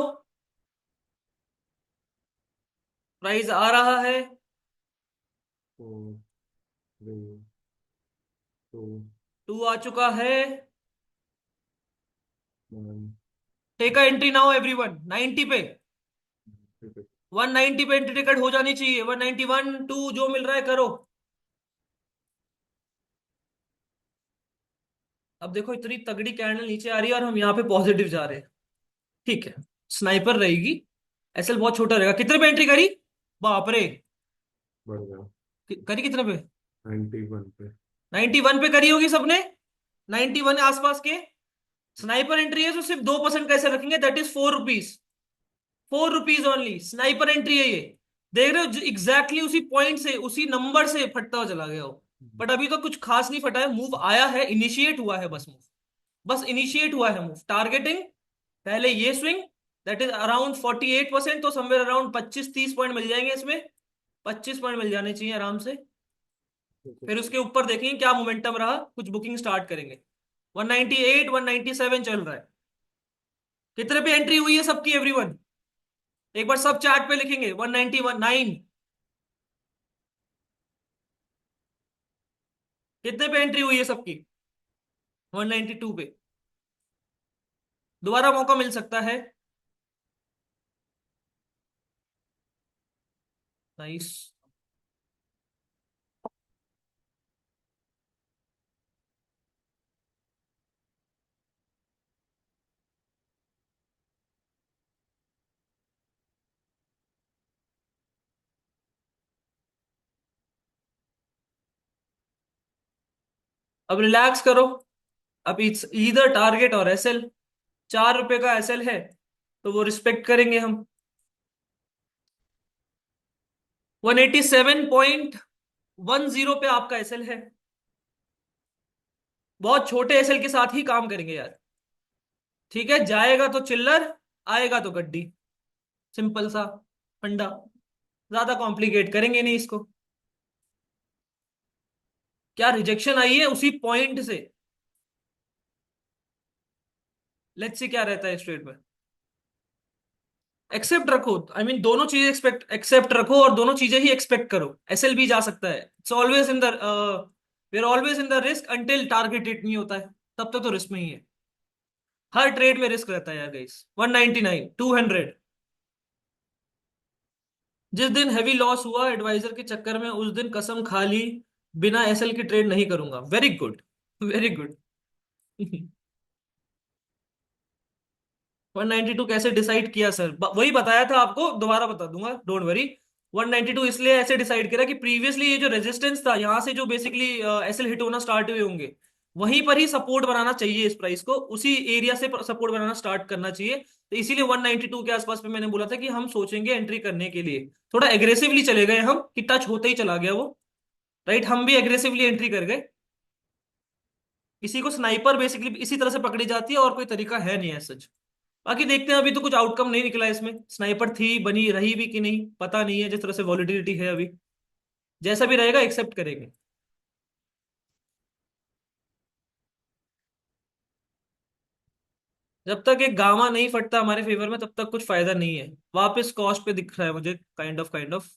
प्राइस आ रहा है। 4 3 2 टू आ चुका है। 1 take a entry now everyone, 90 पे। 190 पे एंट्री टिकट हो जानी चाहिए। 191 टू जो मिल रहा है करो। अब देखो, इतनी तगड़ी कैंडल नीचे आ रही है और हम यहाँ पे पॉजिटिव जा रहे हैं। ठीक है, स्नाइपर रहेगी। एसएल बहुत छोटा रहेगा। कितने पे एंट्री करी? बाप रे। बढ़ गया। करी कितने पे? 91 पे। 91 पे करी होगी सबने। 91 आसपास के। स्नाइपर एंट्री है तो सिर्फ 2% कैसे रखेंगे? That is 4 rupees. 4 rupees only, sniper entry है ये। देख रहे हो एग्जैक्टली उसी पॉइंट से, उसी नंबर से फटता हुआ चला गया वो। बट अभी तो कुछ खास नहीं फटा है, मूव आया है, इनिशिएट हुआ है बस मूव। बस इनिशिएट हुआ है मूव, टारगेटिंग। पहले ये स्विंग, दैट इज अराउंड 48%, तो समवेयर अराउंड 25-30 पॉइंट मिल जाएंगे इसमें। 25 पॉइंट मिल जाने चाहिए आराम से। फिर उसके ऊपर देखेंगे क्या मोमेंटम रहा, कुछ बुकिंग स्टार्ट करेंगे। 198 197 चल रहा है। कितने पे एंट्री हुई है सबकी एवरीवन? एक बार सब चार्ट पे लिखेंगे। 191 9। कितने पे एंट्री हुई है सबकी? 192 पे। दोबारा मौका मिल सकता है। नाइस। अब रिलैक्स करो। अब इट्स ईदर टारगेट और एसएल। 4 रुपए का एसएल है तो वो रिस्पेक्ट करेंगे हम। 187.10 पे आपका एसएल है। बहुत छोटे एसएल के साथ ही काम करेंगे यार। ठीक है, जाएगा तो चिल्लर, आएगा तो गड्डी। सिंपल सा फंडा। ज्यादा कॉम्प्लिकेट करेंगे नहीं इसको। क्या रिजेक्शन आई है उसी पॉइंट से। लेट्स सी क्या रहता है स्ट्रेट में। एक्सेप्ट रखो, आई मीन दोनों चीजें एक्सपेक्ट एक्सेप्ट रखो और दोनों चीजें ही एक्सपेक्ट करो। एसएल भी जा सकता है। It's always in the we are always in the risk until target hit नहीं होता है। तब तक तो रिस्क में ही है। हर ट्रेड में रिस्क रहता है यार गाइस। 199, 200। जिस दिन हैवी लॉस हुआ एडवाइजर के चक्कर में, उस दिन कसम खा ली बिना एसएल की ट्रेड नहीं करूंगा। Very good. Very good. 192 कैसे डिसाइड किया सर? वही बताया था आपको, दोबारा बता दूंगा, डोंट वरी। 192 इसलिए ऐसे डिसाइड करा कि प्रीवियसली ये जो रेजिस्टेंस था, यहां से जो बेसिकली एसएल हिट होना स्टार्ट हुए होंगे, वहीं पर ही सपोर्ट बनाना चाहिए इस प्राइस को। उसी एरिया से सपोर्ट बनाना स्टार्ट करना चाहिए। तो इसीलिए 192 के आसपास पे मैंने बोला था कि हम सोचेंगे एंट्री करने के लिए। थोड़ा एग्रेसिवली चले गए हम कि टच होते ही चला गया वो। राइट, हम भी एग्रेसिवली एंट्री कर गए। इसी को स्नाइपर बेसिकली इसी तरह से पकड़ी जाती है, और कोई तरीका है नहीं है सच। बाकी देखते हैं, अभी तो कुछ आउटकम नहीं निकला इसमें। स्नाइपर थी, बनी रही भी कि नहीं पता नहीं है, जिस तरह से वॉलिटिलिटी है अभी। जैसा भी रहेगा एक्सेप्ट करेंगे। जब तक एक गामा नहीं फटता हमारे फेवर में, तब तक कुछ फायदा नहीं है। वापस कॉस्ट पे दिख रहा है मुझे, काइंड ऑफ।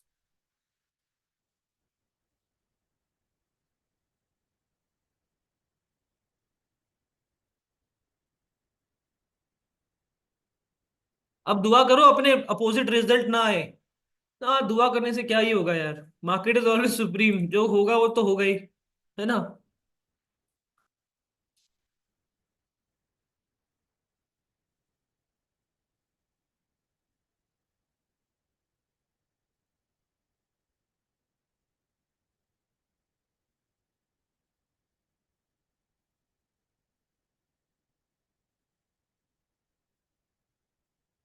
अब दुआ करो अपने अपोजिट रिजल्ट ना आए। हाँ, दुआ करने से क्या ही होगा यार। मार्केट इज ऑलवेज सुप्रीम, जो होगा वो तो होगा ही। है ना।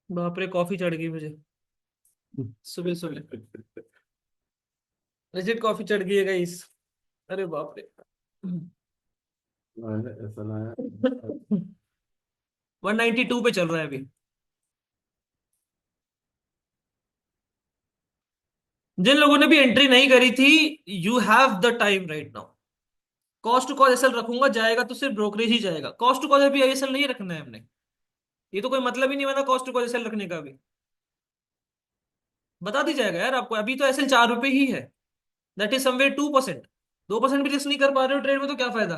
बाप रे, कॉफी चढ़ गई मुझे सुबह सुबह। लेजिट कॉफी चढ़ गई है गाइस। अरे बाप रे। लाया ऐसा लाया। 192 पे चल रहा है अभी। जिन लोगों ने भी एंट्री नहीं करी थी, you have the time right now. Cost to cost SL रखूंगा, जाएगा तो सिर्फ ब्रोकरेज ही जाएगा। कॉस्ट टू कॉस्ट अभी एसएल नहीं रखना है हमने। ये तो कोई मतलब ही नहीं बना कॉस्ट टू कॉस्ट एसएल रखने का भी। बता दी जाएगा यार आपको, अभी तो एसएल 4 रुपए ही है। That is somewhere 2%। 2% भी रिस्क नहीं कर पा रहे हो ट्रेड में तो क्या फायदा।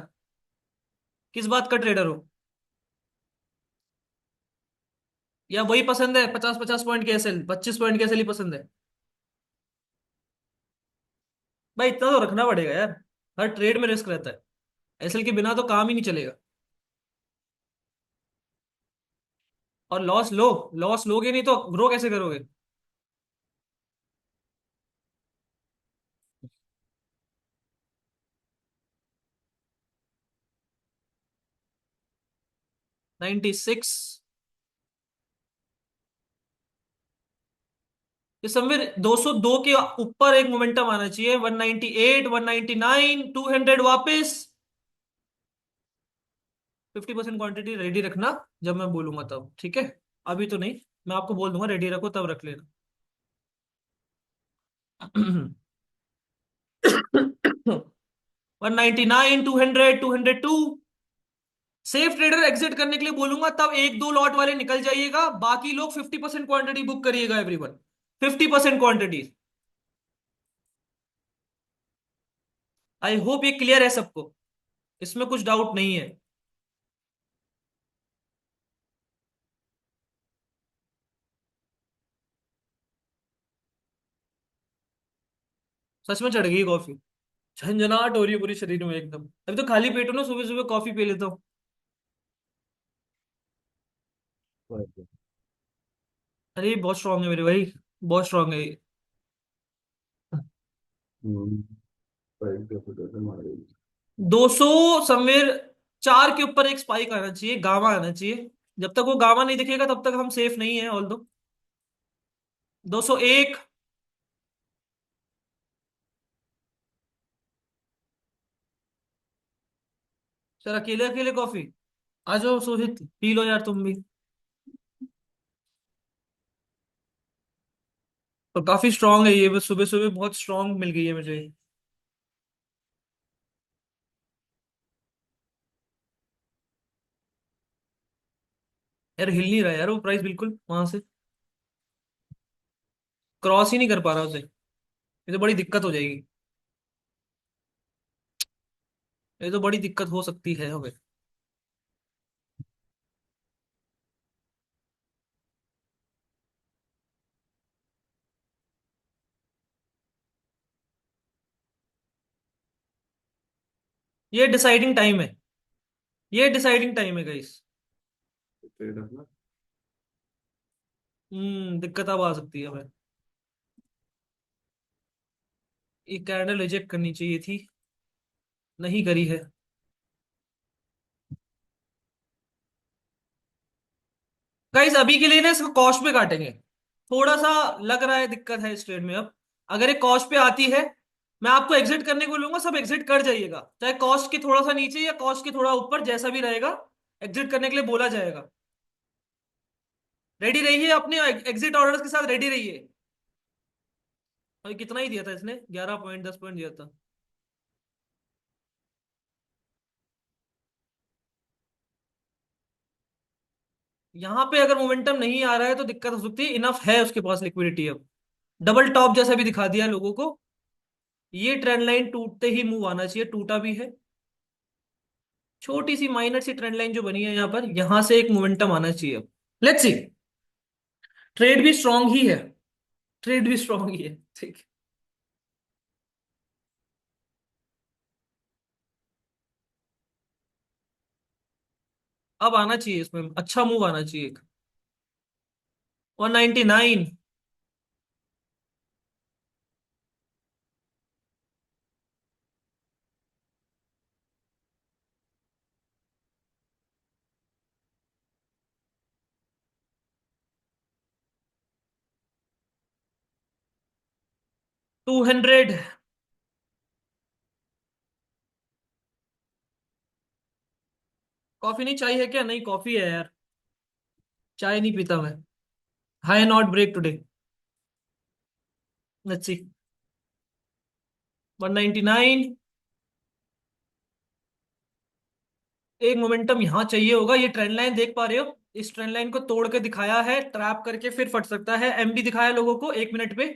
किस बात का ट्रेडर हो। या वही पसंद है 50-50 पॉइंट के एसएल, 25 पॉइंट के एसएल ही पसंद है। भाई इतना तो रखना पड़ेगा यार। हर ट्रेड में रिस्क रहता है। एसएल के बिना तो काम ही नहीं चलेगा। और लॉस लो। लॉस लोगे नहीं तो ग्रो कैसे करोगे। 96। ये समवेयर 202 के ऊपर एक मोमेंटम आना चाहिए। 198, 199, 200 वापस। 50% क्वांटिटी रेडी रखना, जब मैं बोलूंगा तब, ठीक है। अभी तो नहीं। मैं आपको बोल दूंगा रेडी रखो, तब रख लेना। 199, 200, 202। सेफ ट्रेडर एग्जिट करने के लिए बोलूंगा, तब एक दो लॉट वाले निकल जाइएगा, बाकी लोग 50% क्वांटिटी बुक करिएगा एवरीवन। 50% क्वांटिटी। आई होप ये क्लियर है सबको। इसमें कुछ डाउट नहीं है। सच में चढ़ गई कॉफी। झंझनाहट हो रही है पूरी शरीर में एकदम। अभी तो खाली पेट हो ना, सुबह सुबह कॉफी पी लेता हूँ। अरे बहुत स्ट्रांग है मेरे भाई। बहुत स्ट्रांग है ये। हम्म, पैर के फुटे से मारे। 200 समवेयर, 4 के ऊपर एक स्पाइक आना चाहिए, गामा आना चाहिए। जब तक वो गामा नहीं दिखेगा तब तक हम सेफ नहीं है, ऑल दो। 201। सर अकेले अकेले कॉफी? आ जाओ सोहित, पी लो यार तुम भी। और काफी स्ट्रांग है ये, बस सुबह सुबह बहुत स्ट्रांग मिल गई है मुझे। यार हिल नहीं रहा यार वो प्राइस बिल्कुल वहां से, क्रॉस ही नहीं कर पा रहा उसे। ये तो बड़ी दिक्कत हो जाएगी। ये तो बड़ी दिक्कत हो सकती है हमें। ये डिसाइडिंग टाइम है। ये डिसाइडिंग टाइम है गाइस। ट्रेड अपना। दिक्कत अब आ सकती है हमें। ये कैंडल रिजेक्ट करनी चाहिए थी, नहीं करी है। गाइस अभी के लिए ना इसको कॉस्ट पे काटेंगे। थोड़ा सा लग रहा है दिक्कत है इस ट्रेड में अब। अगर ये कॉस्ट पे आती है, मैं आपको एग्जिट करने को बोलूंगा, सब एग्जिट कर जाइएगा, चाहे कॉस्ट के थोड़ा सा नीचे या कॉस्ट के थोड़ा ऊपर, जैसा भी रहेगा एग्जिट करने के लिए बोला जाएगा। रेडी रहिए, अपने एग्जिट ऑर्डर्स के साथ रेडी रहिए। और कितना ही दिया था इसने, 11 पॉइंट, 10 पॉइंट दिया था। यहाँ पे अगर मोमेंटम नहीं आ रहा है तो दिक्कत हो सकती है, इनफ है उसके पास लिक्विडिटी अब। डबल टॉप जैसा भी दिखा दिया लोगों को। ये ट्रेंड लाइन टूटते ही मूव आना चाहिए, टूटा भी है। छोटी सी माइनर सी ट्रेंड लाइन जो बनी है यहाँ पर, यहां से एक मोमेंटम आना चाहिए अब। Let's see. ट्रेड भी स्ट्रांग ही है। ट्रेड भी स्ट्रांग ही है, ठीक। अब आना चाहिए इसमें अच्छा मूव आना चाहिए एक। 199। 200। कॉफी नहीं चाहिए है क्या? नहीं कॉफी है यार। चाय नहीं पीता मैं। High not break today. Let's see. 199। एक मोमेंटम यहां चाहिए होगा, ये ट्रेंड लाइन देख पा रहे हो? इस ट्रेंड लाइन को तोड़ के दिखाया है, ट्रैप करके फिर फट सकता है। एमबी दिखाया लोगों को 1 मिनट पे।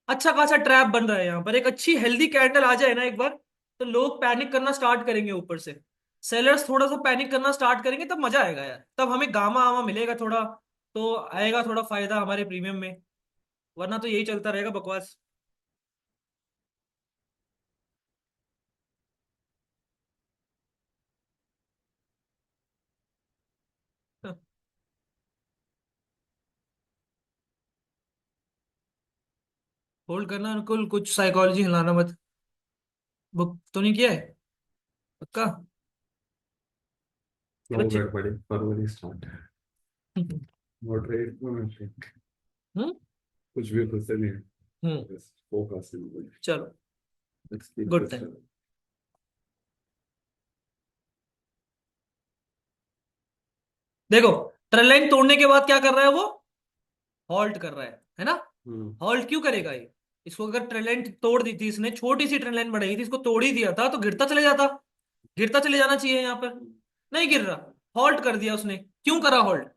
अच्छा खासा ट्रैप बन रहा है यहाँ पर, एक अच्छी हेल्दी कैंडल आ जाए ना एक बार, तो लोग पैनिक करना स्टार्ट करेंगे ऊपर से। सेलर्स थोड़ा सा पैनिक करना स्टार्ट करेंगे, तब मजा आएगा यार, तब हमें गामा आमा मिलेगा थोड़ा। तो आएगा थोड़ा फायदा हमारे प्रीमियम में। वरना तो यही चलता रहेगा बकवास। होल्ड करना अनुकुल, कुछ साइकोलॉजी हिलाना मत। बुक तो नहीं किया है? पक्का? नो बच्चे। गड़बड़ी, फरवरी स्टार्ट है। हम्म। मॉडरेट में हम्म। कुछ भी खुद से नहीं है। हम्म। बस फोकस। चलो। Let's keep good this. Time. देखो, ट्रेल लाइन तोड़ने के बाद क्या कर रहा है वो? हॉल्ट कर रहा है ना? हम्म। हॉल्ट क्यों करेगा ये? इसको अगर ट्रेल लाइन तोड़ दी थी इसने, छोटी सी ट्रेल लाइन बढ़ाई थी, इसको तोड़ ही दिया था तो गिरता चले जाता। गिरता चले जाना चाहिए यहाँ पर। नहीं गिर रहा। हॉल्ट कर दिया उसने, क्यों करा हॉल्ट?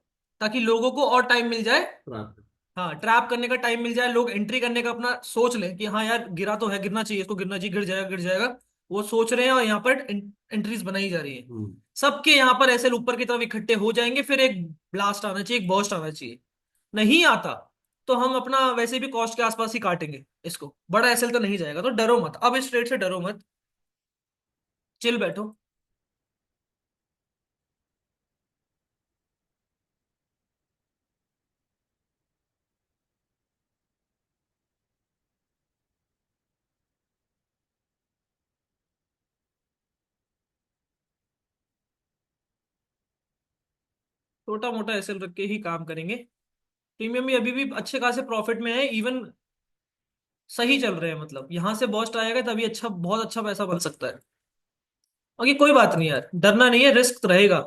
ताकि लोगों को और टाइम मिल जाए। प्राप्त। हाँ, ट्रैप करने का टाइम मिल जाए, लोग एंट्री करने का अपना सोच लें कि हाँ यार गिरा तो है, गिरना चाहिए इसको, गिरना चाहिए, गिर जाएगा गिर जाएगा। वो सोच रहे हैं और यहाँ पर एंट्रीज बनाई जा रही है। हम्म। सबके यहाँ पर ऐसे ऊपर की तरफ इकट्ठे हो जाएंगे, फिर एक ब्लास्ट आना चाहिए, एक बर्स्ट आना चाहिए। नहीं आता तो हम अपना वैसे भी कॉस्ट के आसपास ही काटेंगे इसको, बड़ा एसएल तो नहीं जाएगा, तो डरो मत अब, इस ट्रेड से डरो मत। चिल बैठो। छोटा मोटा एसएल रख के ही काम करेंगे। प्रीमियम भी अभी भी अच्छे खासे प्रॉफिट में है, इवन सही चल रहे हैं, मतलब यहां से बॉस्ट आएगा तभी अच्छा, बहुत अच्छा पैसा बन सकता है। ओके कोई बात नहीं यार, डरना नहीं है, रिस्क रहेगा।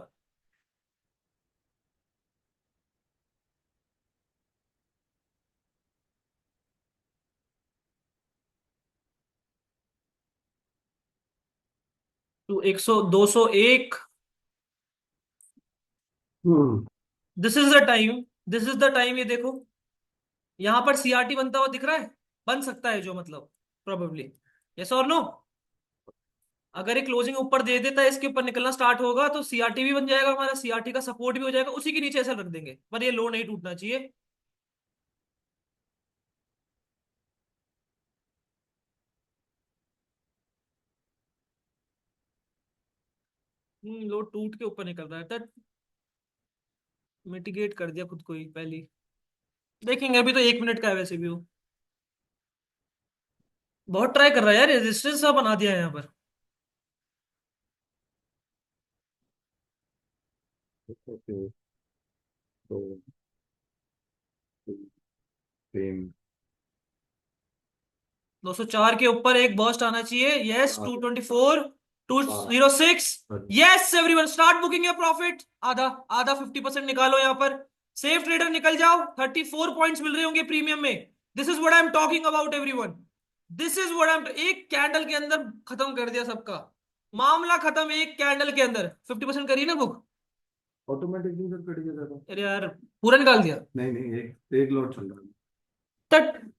तो 100, 201, hmm. This is the time, this is the time. ये देखो यहां पर सीआरटी बनता हुआ दिख रहा है, बन सकता है जो, मतलब प्रोबेबली। यस और नो? अगर ये क्लोजिंग ऊपर दे देता है, इसके ऊपर निकलना स्टार्ट होगा तो सीआरटी भी बन जाएगा हमारा, सीआरटी का सपोर्ट भी हो जाएगा, उसी के नीचे ऐसा रख देंगे, पर ये लो नहीं टूटना चाहिए। लो टूट के ऊपर निकल रहा है, तब मिटिगेट कर दिया खुद को ही पहली। देखेंगे, अभी तो 1 मिनट का है वैसे भी वो। बहुत ट्राई कर रहा है यार, रेजिस्टेंस सा बना दिया है यहाँ पर। ओके। तो सेम। 204 के ऊपर एक बर्स्ट आना चाहिए। यस, आ 224, आ 206। Yes everyone start booking your profit. आधा, आधा 50% निकालो यहाँ पर। सेफ ट्रेडर निकल जाओ, 34 पॉइंट्स मिल रहे होंगे प्रीमियम में। This is what I am talking about everyone. This is what I am, एक कैंडल के अंदर खत्म कर दिया सबका मामला, खत्म एक कैंडल के अंदर। 50% करी ना बुक? ऑटोमेटिकली सर कट गया था। अरे यार, पूरा निकाल दिया। नहीं नहीं, एक एक लॉट चल रहा है। तट,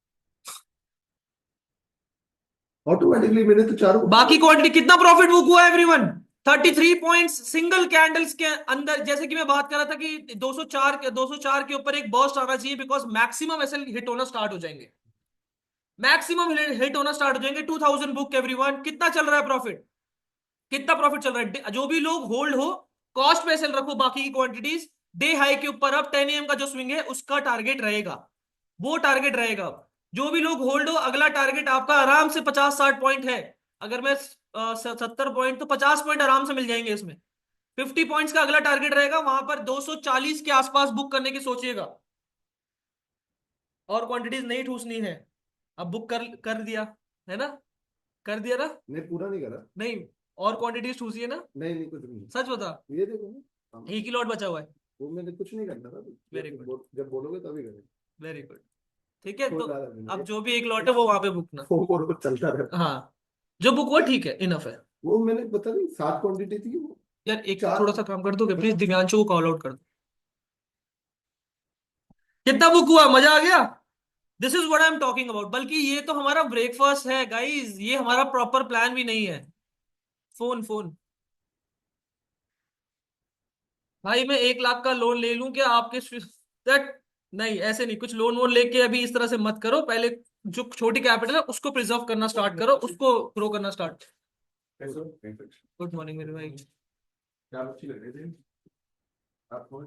ऑटोमेटिकली मैंने तो चारों को बाकी क्वांटिटी कितना प्रॉफिट बुक हुआ एवरीवन? 33 पॉइंट्स सिंगल कैंडल्स के अंदर। जैसे कि मैं बात कर रहा था कि 204 के ऊपर एक बर्स्ट आना चाहिए, बिकॉज मैक्सिमम ऐसे हिट होना स्टार्ट हो जाएंगे, मैक्सिमम हिट होना स्टार्ट हो जाएंगे। 2000 बुक एवरीवन। कितना चल रहा है प्रॉफिट? कितना प्रॉफिट चल रहा है? जो भी लोग होल्ड हो, कॉस्ट पे सेल रखो बाकी की क्वांटिटीज। डे हाई के ऊपर अब 10 AM का जो स्विंग है उसका टारगेट रहेगा, वो टारगेट रहेगा। जो भी लोग होल्ड हो, अगला टारगेट आपका आराम से 50-60 पॉइंट है। अगर मैं 70 पॉइंट, तो 50 पॉइंट आराम से मिल जाएंगे इसमें। 50 पॉइंट्स का अगला टारगेट रहेगा, वहां पर 240 के आसपास बुक करने की सोचिएगा। और क्वांटिटीज नहीं ठूसनी है। अब बुक कर कर दिया है ना? कर दिया ना? नहीं, पूरा नहीं करा। नहीं, और क्वांटिटीज ठूसी है ना? नहीं नहीं, कुछ नहीं। सच बता। ये देखो ना। हाँ, एक ही लॉट बचा हुआ है। वो मैंने कुछ नहीं करना था। वेरी जब गुड, जब बोलोगे तभी करेंगे। Very good. ठीक है, कोई तो ज्यादा नहीं अब है। जो भी एक लॉट है वो वहां पे बुकना। वो चलता रहता। हाँ, जो बुक हुआ ठीक है, इनफ है। वो मैंने पता नहीं 7 क्वांटिटी थी वो। यार एक चार थोड़ा सा काम कर दोगे प्लीज, मतलब। दिव्यांशु को कॉल आउट कर दो। कितना बुक हुआ, मजा आ गया? This is what I am talking about. बल्कि ये तो हमारा ब्रेकफास्ट है गाइस, ये हमारा प्रॉपर प्लान भी नहीं है। Phone phone. भाई मैं 1 लाख का लोन ले लूं क्या आपके दैट? नहीं, ऐसे नहीं, कुछ लोन वोन लेके अभी इस तरह से मत करो। पहले जो छोटी कैपिटल है उसको प्रिजर्व करना स्टार्ट करो, उसको ग्रो करना स्टार्ट। कैसे हो? कैसे? गुड मॉर्निंग मेरे भाई। क्या अच्छी लग रही थी आपको?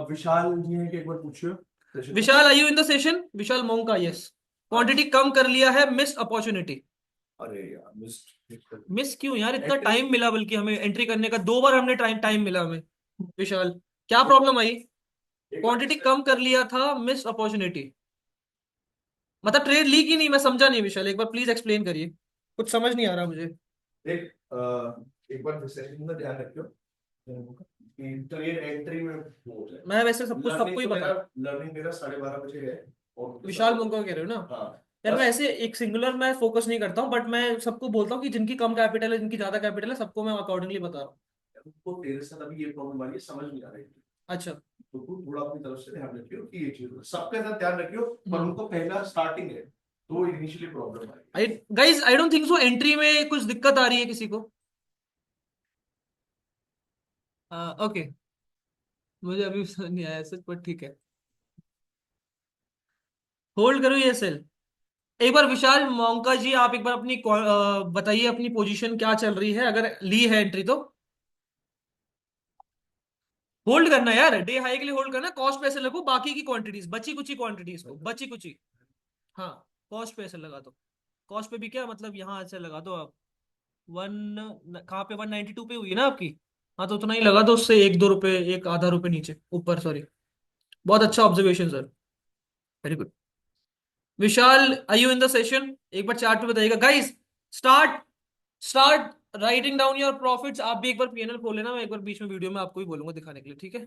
विशाल जी हैं कि एक बार पूछिए सेशन में। Vishal, I you in the session? Vishal Monka, yes. Quantity कम कर लिया है, मिस अपॉर्चुनिटी। अरे यार, मिस्ड। मिस क्यों यार, इतना एंट्री। टाइम मिला, बल्कि हमें एंट्री करने का 2 बार हमने टाइम टाइम मिला हमें। विशाल, क्या प्रॉब्लम आई? एक बार क्वांटिटी कम कर लिया था, मिस अपॉर्चुनिटी। मतलब ट्रेड ली की नहीं, मैं समझा नहीं विशाल, एक बार प्लीज एक्सप्लेन करिए, कुछ समझ नहीं आ रहा मुझे। एक बार सेशन में ध्यान रखियो कि ट्रेड एंट्री में वो हो जाए। मैं वैसे सब कुछ सबको ही पता है। लर्निंग मेरा 12:30 बजे है। और विशाल मोंका कह रहे हो ना? हाँ। यार मैं बस ऐसे एक सिंगुलर मैं फोकस नहीं करता हूँ, बट मैं सबको बोलता हूँ कि जिनकी कम कैपिटल है, जिनकी ज्यादा कैपिटल है, सबको मैं अकॉर्डिंगली बता रहा हूँ। उनको तेरे साथ अभी ये प्रॉब्लम आ रही है, समझ नहीं आ रही। अच्छा। तो तू थोड़ा अपनी तरफ से ध्यान रखियो कि ये चीज हो। सबके साथ ध्यान रखियो, पर हम्म। उनको पहला स्टार्टिंग है तो इनिशियली प्रॉब्लम आई, आएगी। Guys I don't think so entry में कुछ दिक्कत आ रही है किसी को। ओके, मुझे अभी समझ नहीं आया सच, पर ठीक है। होल्ड करो ये सेल। एक बार विशाल मोंका जी, आप एक बार अपनी बताइए अपनी पोजीशन क्या चल रही है, अगर ली है एंट्री तो। होल्ड करना है यार, डे हाई के लिए होल्ड करना, कॉस्ट पे ऐसे लगो बाकी की क्वांटिटीज, बची कुची क्वांटिटीज को, बची कुची। हाँ, कॉस्ट पे ऐसे लगा दो। कॉस्ट पे भी क्या मतलब, यहाँ ऐसे लगा दो आप। वन, कहाँ पे, 192 पे हुई है ना आपकी? हाँ तो उतना ही लगा, तो उससे एक दो रुपए, एक आधा रुपए नीचे ऊपर, सॉरी। बहुत अच्छा observation sir, very good. Vishal, I you in the session? एक बार चैट पे बताइएगा guys. Start, start writing down your profits. आप भी एक बार पीएनएल खोल लेना, मैं एक बार बीच में वीडियो में आपको भी बोलूंगा दिखाने के लिए, ठीक है?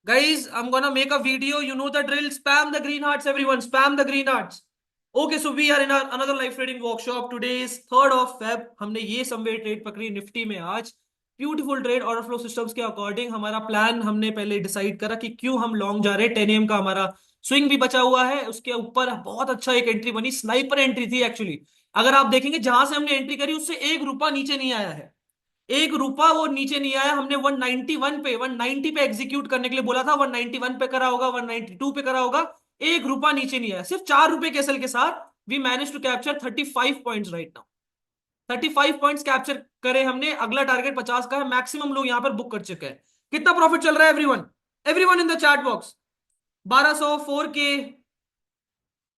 Guys, I'm gonna make a video. You know the drill. Spam the green hearts, everyone. Spam the green hearts. Okay, so we are in another live trading workshop. Today is 3rd of Feb. हमने ये समवे ट्रेड पकड़ी निफ्टी में आज। Beautiful trade, order flow systems के अकॉर्डिंग। हमारा प्लान हमने पहले डिसाइड करा कि क्यों हम लॉन्ग जा रहे हैं। 10 AM का हमारा स्विंग भी बचा हुआ है, उसके ऊपर बहुत अच्छा एक एंट्री बनी, स्नाइपर एंट्री थी एक्चुअली। अगर आप देखेंगे जहां से हमने एंट्री करी उससे एक रुपया नीचे नहीं आया है। एक रुपया वो नीचे नहीं आया। हमने 191 पे, 190 पे एग्जीक्यूट करने के लिए बोला था, 191 पे करा होगा, 192 पे करा होगा। एक रुपया नीचे नहीं आया, सिर्फ 4 रुपए के एसएल के साथ we manage to capture 35 points right now. 35 points capture करे हमने। अगला टारगेट 50 का है, मैक्सिमम लोग यहां पर बुक कर चुके हैं। कितना प्रॉफिट चल रहा है everyone? Everyone in the chat box. 1200, 4K,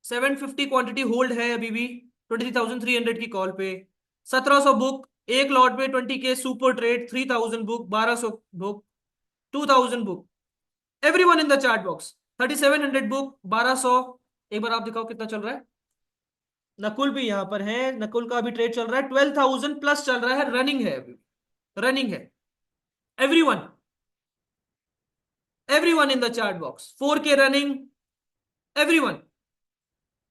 750 quantity hold है अभी भी। 23,300 की कॉल पे। 1700 बुक एक लॉट पे। 20K super trade. 3000 book, 1200 book, 2000 book. Everyone in the chat box. 3700 book, 1200। एक बार आप दिखाओ कितना चल रहा है। नकुल भी यहां पर है, नकुल का भी ट्रेड चल रहा है, 12,000 प्लस चल रहा है, रनिंग है अभी, रनिंग है। Everyone, everyone in the chat box. 4K running, everyone.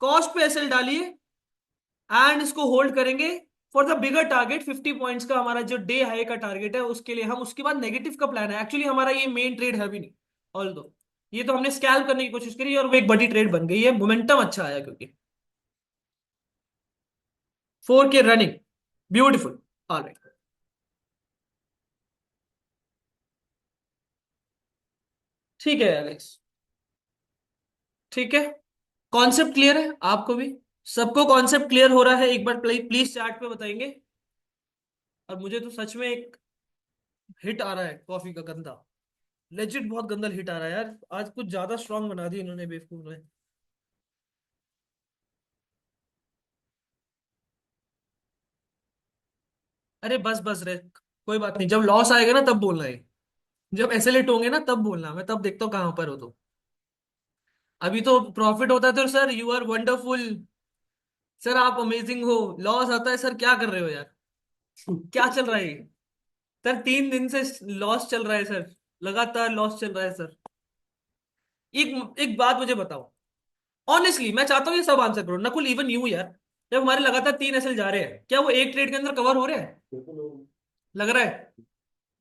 Cost पे एसएल डालिए एंड इसको होल्ड करेंगे for the bigger target. 50 points का हमारा जो डे हाई का टारगेट है उसके लिए हम, उसके बाद नेगेटिव का प्लान है। एक्चुअली हमारा ये मेन ट्रेड है भी नहीं, ऑल दो ये तो हमने स्कैल्प करने की कोशिश करी और वो एक बड़ी ट्रेड बन गई है। मोमेंटम अच्छा आया क्योंकि 4K रनिंग, ब्यूटिफुल। ऑलराइट, ठीक है एलेक्स, ठीक है। कॉन्सेप्ट क्लियर है आपको भी? सबको कॉन्सेप्ट क्लियर हो रहा है? एक बार प्लीज चैट पे बताएंगे। और मुझे तो सच में एक हिट आ रहा है कॉफी का, गंदा, लेजिट बहुत गंदा हिट आ रहा है यार। आज कुछ ज्यादा स्ट्रांग बना दी इन्होंने, बेवकूफ ने। अरे बस बस रे, कोई बात नहीं, जब लॉस आएगा ना तब बोलना है। जब एसएलएट होंगे ना तब बोलना, मैं तब देखता हूँ कहां पर हो तो। अभी तो प्रॉफिट होता है तो sir you are wonderful. Sir आप अमेजिंग हो। लॉस आता है सर, क्या कर रहे हो यार? क्या चल रहा है ये? सर 3 दिन से लॉस चल रहा है सर, लगातार लॉस चल रहा है सर। एक एक बात मुझे बताओ, ऑनेस्टली मैं चाहता हूँ ये सब आंसर करो, नकुल इवन यू यार। जब हमारे लगातार 3 एसएल जा रहे हैं, क्या वो एक ट्रेड के अंदर कवर हो रहे हैं? लग रहा है?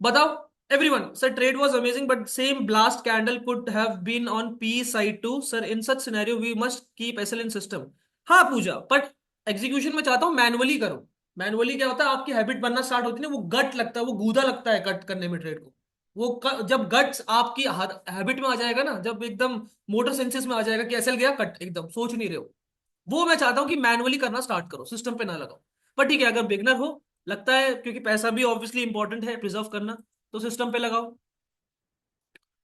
बताओ everyone. Sir trade was amazing but same blast candle could have been on P side too. Sir in such scenario we must keep SL in system. हाँ पूजा, बट एग्जीक्यूशन में चाहता हूँ मैनुअली करो। मैनुअली क्या होता है, आपकी हैबिट बनना स्टार्ट होती है ना, वो गट लगता है, वो गूदा लगता है कट करने में ट्रेड को। जब गट्स आपकी हैबिट में आ जाएगा ना, जब एकदम मोटर सेंसेस में आ जाएगा कि एसएल गया कट, एकदम सोच नहीं रहे हो, वो मैं चाहता हूँ कि मैनुअली करना स्टार्ट करो, सिस्टम पे ना लगाओ। पर ठीक है, अगर बिगनर हो, लगता है क्योंकि पैसा भी ऑब्वियसली इंपॉर्टेंट है प्रिजर्व करना, तो सिस्टम पे लगाओ।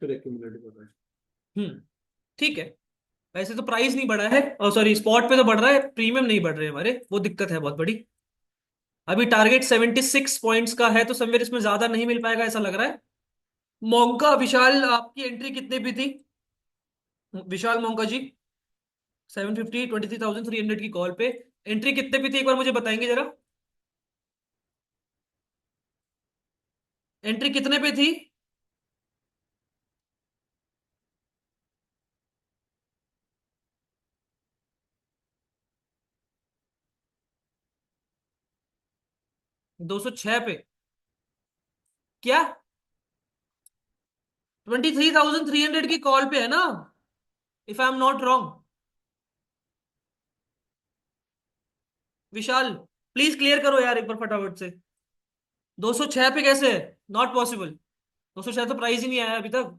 फिर एक्यूमुलेट कर रहा है। ठीक है। वैसे तो प्राइस नहीं बढ़ा है, और सॉरी स्पॉट पे तो बढ़ रहा है, प्रीमियम नहीं बढ़ रहे हमारे, वो दिक्कत है बहुत बड़ी। अभी टारगेट 76 पॉइंट्स का है, तो समवेयर इसमें ज्यादा नहीं मिल पाएगा ऐसा लग रहा है। मोंका विशाल, आपकी एंट्री कितने भी थी? विशाल मोंका जी, 750, 23,300 की कॉल पे एंट्री कितने भी थी, एक बार मुझे बताएंगे जरा। एंट्री कितने पे थी? 206 पे? क्या? 23,300 की कॉल पे है ना, if I am not wrong? Vishal please clear करो यार एक बार फटाफट से। 206 पे कैसे है? Not possible. 206 तो प्राइस ही नहीं आया अभी तक।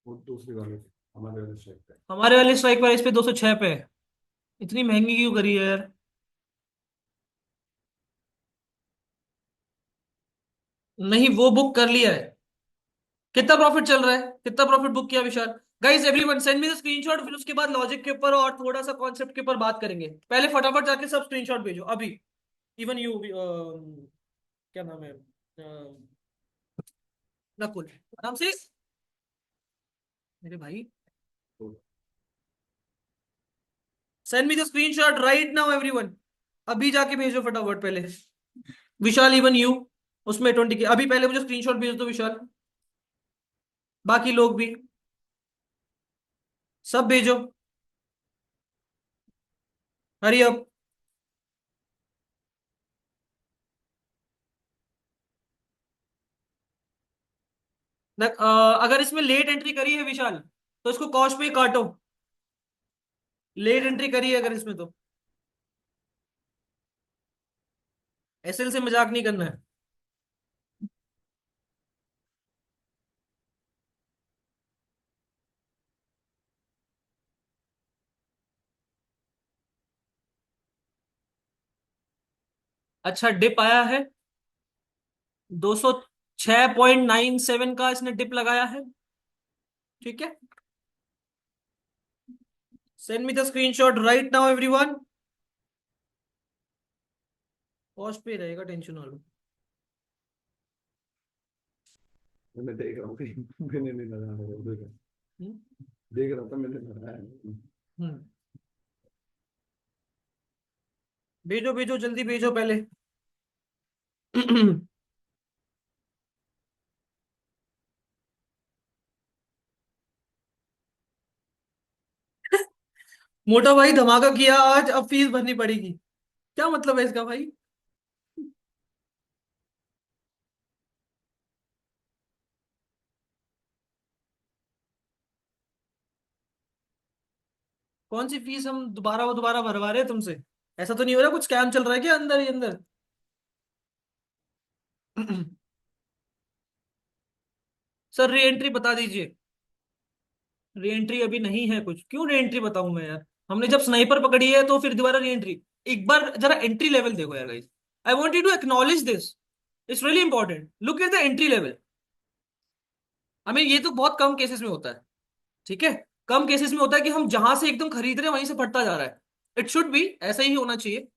वो दूसरी वाले हमारे वाले स्ट्राइक पे। हमारे वाले स्ट्राइक प्राइस पे 206 पे है। इतनी महंगी क्यों करी है यार? नहीं, वो बुक कर लिया है। कितना प्रॉफिट चल रहा है? कितना प्रॉफिट बुक किया Vishal? Guys everyone send me the screenshot, फिर उसके बाद लॉजिक के ऊपर और थोड़ा सा कॉन्सेप्ट के ऊपर बात करेंगे। पहले फटाफट जाके सब स्क्रीनशॉट भेजो अभी। इवन यू, क्या नाम है, नकुल, आराम से मेरे भाई। Send me the screenshot right now everyone. अभी जाके भेजो फटाफट पहले। विशाल, इवन यू, उसमें 20 के अभी पहले मुझे स्क्रीनशॉट भेज दो विशाल। बाकी लोग भी सब भेजो। Hurry up. अगर इसमें लेट एंट्री करी है विशाल, तो इसको कॉस्ट पे काटो। लेट एंट्री करी है अगर इसमें तो। एसएल से मजाक नहीं करना है। अच्छा, डिप आया है। 206.97 का इसने डिप लगाया है। ठीक है। Send me the screenshot right now everyone. Cost पे रहेगा, टेंशन ना लो। मैं देख रहा हूँ कहीं मैंने नहीं लगा रहा है, हम्म। देख रहा था मैंने लगाया नहीं। हम्म। भेजो भेजो, जल्दी भेजो पहले। मोटा भाई धमाका किया आज, अब फीस भरनी पड़ेगी। क्या मतलब है इसका भाई? कौन सी फीस हम दोबारा वो दोबारा भरवा रहे हैं तुमसे? ऐसा तो नहीं हो रहा कुछ स्कैम चल रहा है क्या अंदर ही अंदर? सर री एंट्री बता दीजिए। री एंट्री अभी नहीं है कुछ, क्यों री एंट्री बताऊं मैं यार? हमने जब स्नाइपर पकड़ी है तो फिर दोबारा री एंट्री? एक बार जरा एंट्री लेवल देखो यार guys. I want you to acknowledge this. It's really important, look at the entry level. हमें ये तो बहुत कम केसेस में होता है। ठीक है। कम केसेस में होता है कि हम जहां से एकदम खरीद रहे हैं वहीं से फटता जा रहा है। इट शुड बी ऐसा ही होना चाहिए।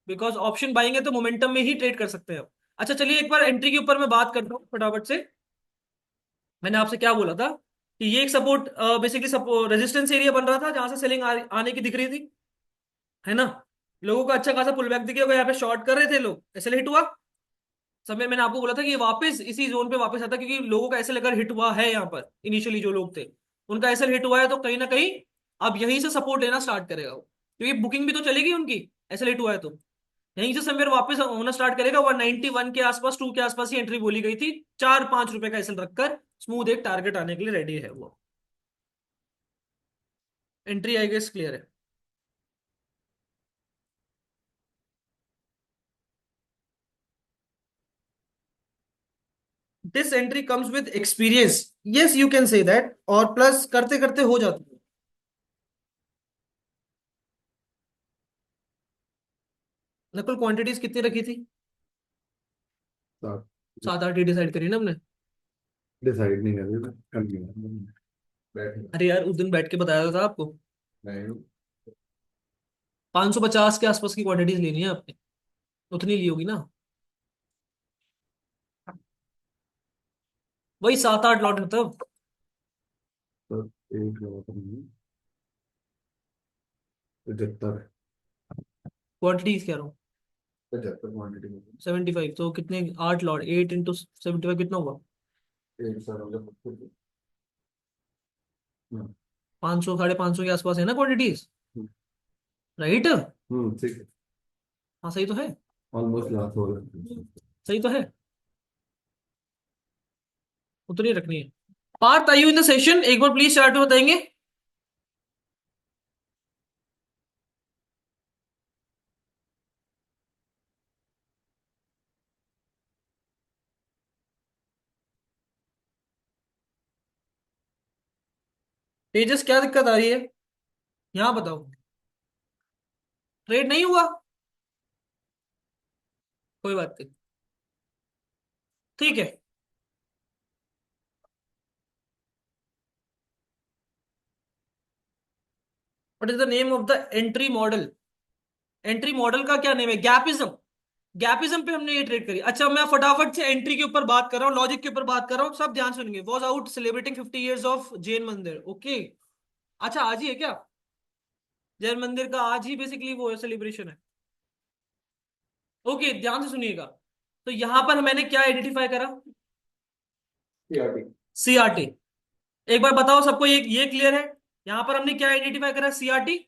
बिकॉज ऑप्शन बाइंग है तो मोमेंटम में ही ट्रेड कर सकते हैं आप। अच्छा चलिए, एक बार एंट्री के ऊपर मैं बात करता हूँ फटाफट से। मैंने आपसे क्या बोला था कि ये एक support, basically support resistance area बन रहा था जहां से सेलिंग आने की दिख रही थी, है ना? लोगों का अच्छा खासा पुल बैक दिख गया, यहाँ पे शॉर्ट कर रहे थे लोग, ऐसे हिट हुआ। समय मैंने आपको बोला था कि ये वापस इसी जोन पे वापस आता, क्योंकि लोगों का ऐसे लेकर हिट हुआ है यहाँ पर, इनिशियली जो लोग थे उनका ऐसे हिट हुआ है, तो कहीं ना कहीं अब यहीं से सपोर्ट लेना स्टार्ट करेगा वो, क्योंकि बुकिंग भी तो चलेगी उनकी। ऐसे हिट हुआ है तो यहीं से समय वापस होना स्टार्ट करेगा। 191 के आसपास, 2 के आसपास ही एंट्री बोली गई थी। 4-5 रुपए का एसएल रखकर स्मूथ एक टारगेट आने के लिए रेडी है वो। एंट्री आई गेस क्लियर है। This entry comes with experience. Yes you can say that, और प्लस करते करते हो जाती है। नकुल क्वांटिटीज कितनी रखी थी? साथ 7-8 ही डिसाइड करी ना हमने। डिसाइड नहीं कर रही, कंटिन्यू बैठ अरे यार उस दिन बैठ के बताया था आपको। नहीं। 550 के आसपास की क्वांटिटीज लेनी है आपने। उतनी ली होगी ना? वही 7-8 लॉट मतलब। तो एक लगा नहीं, 75। क्वांटिटीज कह रहा हूँ। 75 क्वांटिटी में 75 तो कितने, 8 लॉट, 8 into 75 कितना हुआ? एक सर मतलब 500, 550 के आसपास है ना क्वांटिटीज? राइट। ठीक है। हाँ सही तो है। ऑलमोस्ट लास्ट हो गया। सही तो है। उतनी रखनी है। Parth, are you in the session? एक बार प्लीज चार्ट में बताएंगे। तेजस क्या दिक्कत आ रही है? यहाँ बताओ। ट्रेड नहीं हुआ? कोई बात नहीं। ठीक है। What is the name of the entry model? Entry model का क्या नेम है? गैपिज्म। गैपिज्म पे हमने ये ट्रेड करी। अच्छा मैं फटाफट से एंट्री के ऊपर बात कर रहा हूँ, लॉजिक के ऊपर बात कर रहा हूँ, सब ध्यान सुनेंगे। Was out celebrating 50 years of Jain मंदिर। ओके। अच्छा आज ही है क्या? जैन मंदिर का आज ही बेसिकली वो सेलिब्रेशन है। ओके ध्यान से सुनिएगा। तो यहां पर मैंने क्या आइडेंटिफाई करा? सीआरटी। सीआरटी। एक बार बताओ सबको, ये क्लियर है? यहां पर हमने क्या आइडेंटिफाई करा? सीआरटी।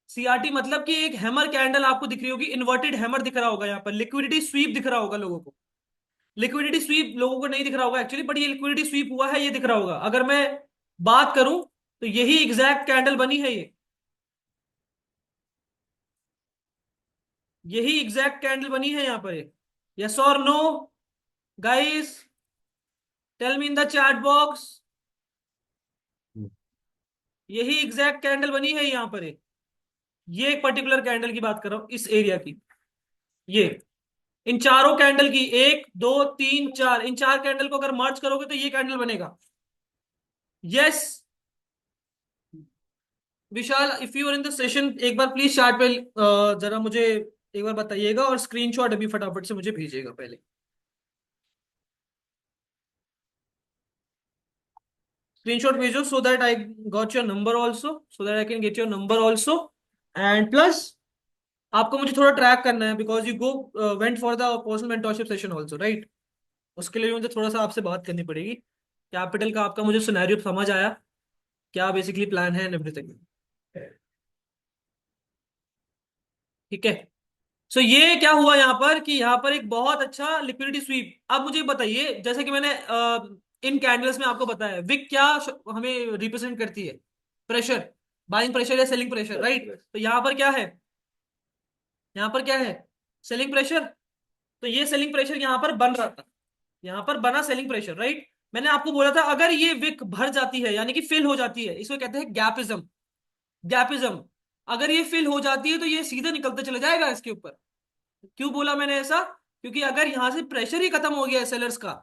सीआरटी मतलब कि एक हैमर कैंडल आपको दिख रही होगी, इन्वर्टेड हैमर दिख रहा होगा, यहाँ पर लिक्विडिटी स्वीप दिख रहा होगा लोगों को। लिक्विडिटी स्वीप लोगों को नहीं दिख रहा होगा एक्चुअली, बट ये लिक्विडिटी स्वीप हुआ है, ये दिख रहा होगा। अगर मैं बात करूं तो यही एग्जैक्ट कैंडल बनी है ये, यही एग्जैक्ट कैंडल बनी है यहाँ पर ये। यस और no guys, tell me in the chat box. यही एग्जैक्ट कैंडल बनी है यहाँ पर ये एक पर्टिकुलर कैंडल की बात कर रहा हूं, इस एरिया की। ये इन चारों कैंडल की, एक दो तीन चार, इन चार कैंडल को अगर मर्ज करोगे तो ये कैंडल बनेगा। Yes Vishal, if you are in the session, एक बार प्लीज चैट पे जरा मुझे एक बार बताइएगा, और स्क्रीनशॉट अभी फटाफट से मुझे भेजिएगा पहले। स्क्रीनशॉट भेजो सो that I got your number also, so that I can get your number also. And plus आपको मुझे थोड़ा ट्रैक करना है, because you go went for the personal mentorship session also, right? उसके लिए मुझे थोड़ा सा आपसे बात करनी पड़ेगी। कैपिटल का आपका मुझे सिनेरियो समझ आया, क्या बेसिकली प्लान है एंड एवरीथिंग। ठीक है। सो ये क्या हुआ यहाँ पर कि यहाँ पर एक बहुत अच्छा लिक्विडिटी स्वीप। अब मुझे बताइए, जैसे कि मैंने इन कैंडल्स में आपको बताया, विक क्या हमें रिप्रेजेंट करती है? प्रेशर, बाइंग प्रेशर या सेलिंग प्रेशर, राइट? तो यहाँ पर क्या है? यहाँ पर क्या है? Selling pressure. तो ये सेलिंग प्रेशर यहाँ पर बन रहा था, यहाँ पर बना सेलिंग प्रेशर, राइट? मैंने आपको बोला था अगर ये विक भर जाती है, यानी कि फिल हो जाती है, इसको कहते हैं गैपिज्म। गैपिज्म, अगर ये फिल हो जाती है तो ये सीधे निकलते चले जाएगा इसके ऊपर। क्यों बोला मैंने ऐसा? क्योंकि अगर यहां से प्रेशर ही खत्म हो गया है सेलर्स का,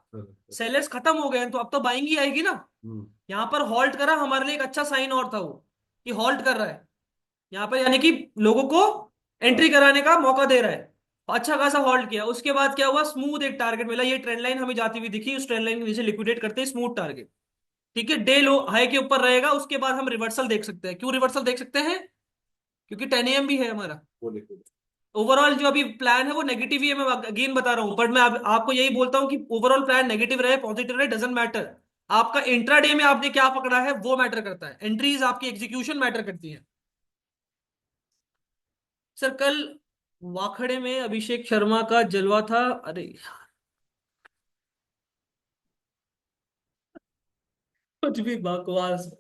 सेलर्स खत्म हो गए हैं, तो अब तो बाइंग ही आएगी ना। यहाँ पर हॉल्ट करा, हमारे लिए एक अच्छा साइन और था वो, कि हॉल्ट कर रहा है यहाँ पर, यानी कि लोगों को एंट्री कराने का मौका दे रहा है। अच्छा खासा हॉल्ट किया, उसके बाद क्या हुआ? स्मूथ एक टारगेट मिला, ये ट्रेंड लाइन हमें जाती हुई दिखी, उस ट्रेंड लाइन के नीचे लिक्विडेट करते हैं स्मूथ टारगेट। ठीक है, डे लो हाई के ऊपर रहेगा, उसके बाद हम रिवर्सल देख सकते हैं। क्यों रिवर्सल देख सकते हैं? क्योंकि 10 AM भी है हमारा। ओवरऑल जो अभी प्लान है वो नेगेटिव ही है, मैं अगेन बता रहा हूं, बट मैं आपको यही बोलता हूं कि ओवरऑल प्लान नेगेटिव रहे पॉजिटिव रहे, डजेंट मैटर। आपका इंट्राडे में आपने क्या पकड़ा है वो मैटर करता है, एंट्रीज आपकी एग्जीक्यूशन मैटर करती है। सर कल वाखड़े में अभिषेक शर्मा का जलवा था। अरे कुछ भी बकवास।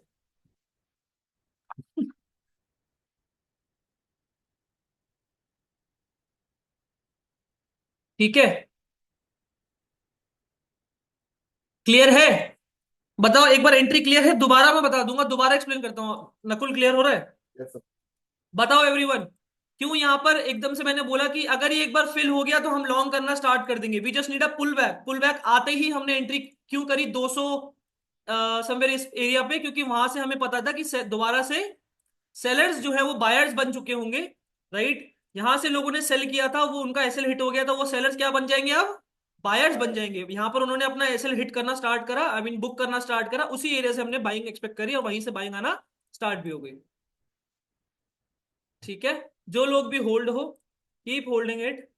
ठीक है, क्लियर है? बताओ एक बार, एंट्री क्लियर है? दोबारा मैं बता दूंगा, दोबारा एक्सप्लेन करता हूँ। नकुल क्लियर हो रहा है? बताओ एवरीवन। क्यों यहाँ पर एकदम से मैंने बोला कि अगर ये एक बार फिल हो गया तो हम लॉन्ग करना स्टार्ट कर देंगे, we just need a pull back. Pull back आते ही हमने एंट्री क्यों करी 200 समवेयर इस एरिया पे? क्योंकि वहां से हमें पता था कि दोबारा से सेलर्स जो है वो बायर्स बन चुके होंगे, राइट? यहां से लोगों ने सेल किया था, वो उनका एसएल हिट हो गया था, वो सेलर्स क्या बन जाएंगे अब? बायर्स बन जाएंगे। यहाँ पर उन्होंने अपना एसएल हिट करना स्टार्ट करा, आई मीन बुक करना स्टार्ट करा, उसी एरिया से हमने बाइंग एक्सपेक्ट करी और वहीं से बाइंग आना स्टार्ट भी हो गई। ठीक है, जो लोग भी होल्ड हो, keep holding it.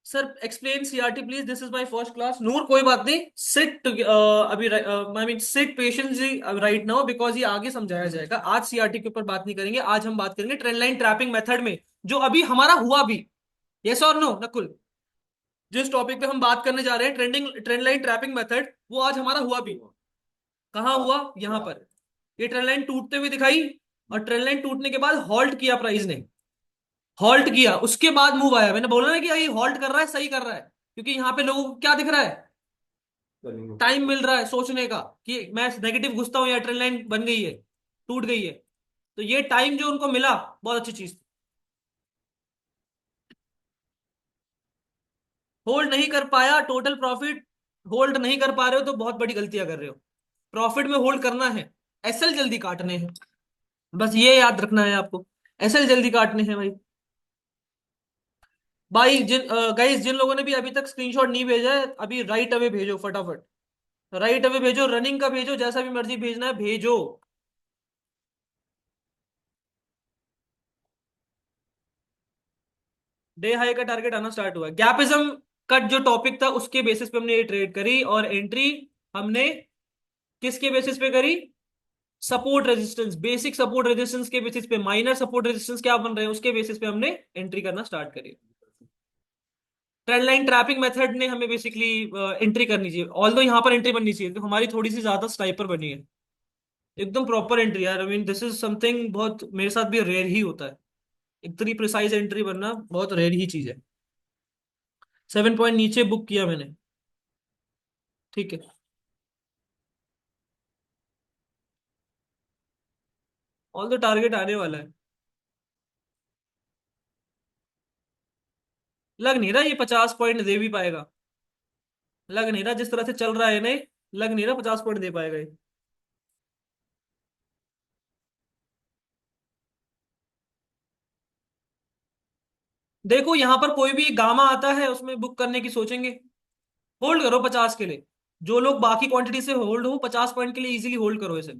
Sir explain CRT please, this is my first class. Noor कोई बात नहीं, सिट अभी, I mean sit patiently right now, because ये आगे समझाया जाएगा। आज सीआरटी के ऊपर बात नहीं करेंगे, आज हम बात करेंगे ट्रेंड लाइन ट्रैपिंग मेथड में, जो अभी हमारा हुआ भी। यस और नो नकुल? जिस टॉपिक पे हम बात करने जा रहे हैं, ट्रेंड लाइन ट्रैपिंग मेथड, वो आज हमारा हुआ भी। कहाँ हुआ? यहाँ पर। ये ट्रेंड लाइन टूटते हुए दिखाई, और ट्रेंड लाइन टूटने के बाद हॉल्ट किया प्राइस ने, हॉल्ट किया, उसके बाद मूव आया। मैंने बोला ना कि ये हॉल्ट कर रहा है, सही कर रहा है, क्योंकि यहाँ पे लोगों को क्या दिख रहा है? टाइम मिल रहा है सोचने का कि मैं नेगेटिव घुसता हूँ या ट्रेंड लाइन बन गई है, टूट गई है। तो ये टाइम जो उनको मिला, बहुत अच्छी चीज। होल्ड नहीं कर पाया, टोटल प्रॉफिट। होल्ड नहीं कर पा रहे हो तो बहुत बड़ी गलतियां कर रहे हो। प्रॉफिट में होल्ड करना है, एसएल जल्दी काटने हैं, बस ये याद रखना है आपको। एसएल जल्दी काटने हैं भाई। भाई जिन गाइस जिन लोगों ने भी अभी तक स्क्रीनशॉट नहीं भेजा है, अभी राइट अवे भेजो फटाफट। राइट अवे भेजो, रनिंग का भेजो, जैसा भी मर्जी भेजना है भेजो। डे हाई का टारगेट आना स्टार्ट हुआ है। गैपिज्म का जो टॉपिक था उसके बेसिस पे हमने ये ट्रेड करी, और एंट्री हमने किसके बेसिस पे करी? Support resistance, basic support resistance के बेसिस पे, माइनर सपोर्ट रेजिस्टेंस क्या बन रहे हैं उसके बेसिस पे हमने एंट्री करना स्टार्ट करी। ट्रेंड लाइन ट्रैपिंग मेथड ने हमें बेसिकली एंट्री करनी चाहिए, ऑल्दो यहाँ पर एंट्री बननी चाहिए, तो हमारी थोड़ी सी ज्यादा स्नाइपर बनी है। एकदम प्रॉपर एंट्री यार, I mean this is something बहुत मेरे साथ भी रेयर ही होता है। इतनी प्रिसाइज एंट्री बनना बहुत रेयर ही चीज है। 7 पॉइंट नीचे बुक किया मैंने। ठीक है। ऑल द टारगेट आने वाला है। लग नहीं रहा ये 50 पॉइंट दे भी पाएगा। लग नहीं रहा जिस तरह से चल रहा है नहीं। लग नहीं रहा 50 पॉइंट दे पाएगा ये। देखो यहाँ पर कोई भी गामा आता है उसमें बुक करने की सोचेंगे। होल्ड करो 50 के लिए। जो लोग बाकी क्वांटिटी से होल्ड हो, 50 पॉइंट के लिए इजीली होल्ड करो इसे।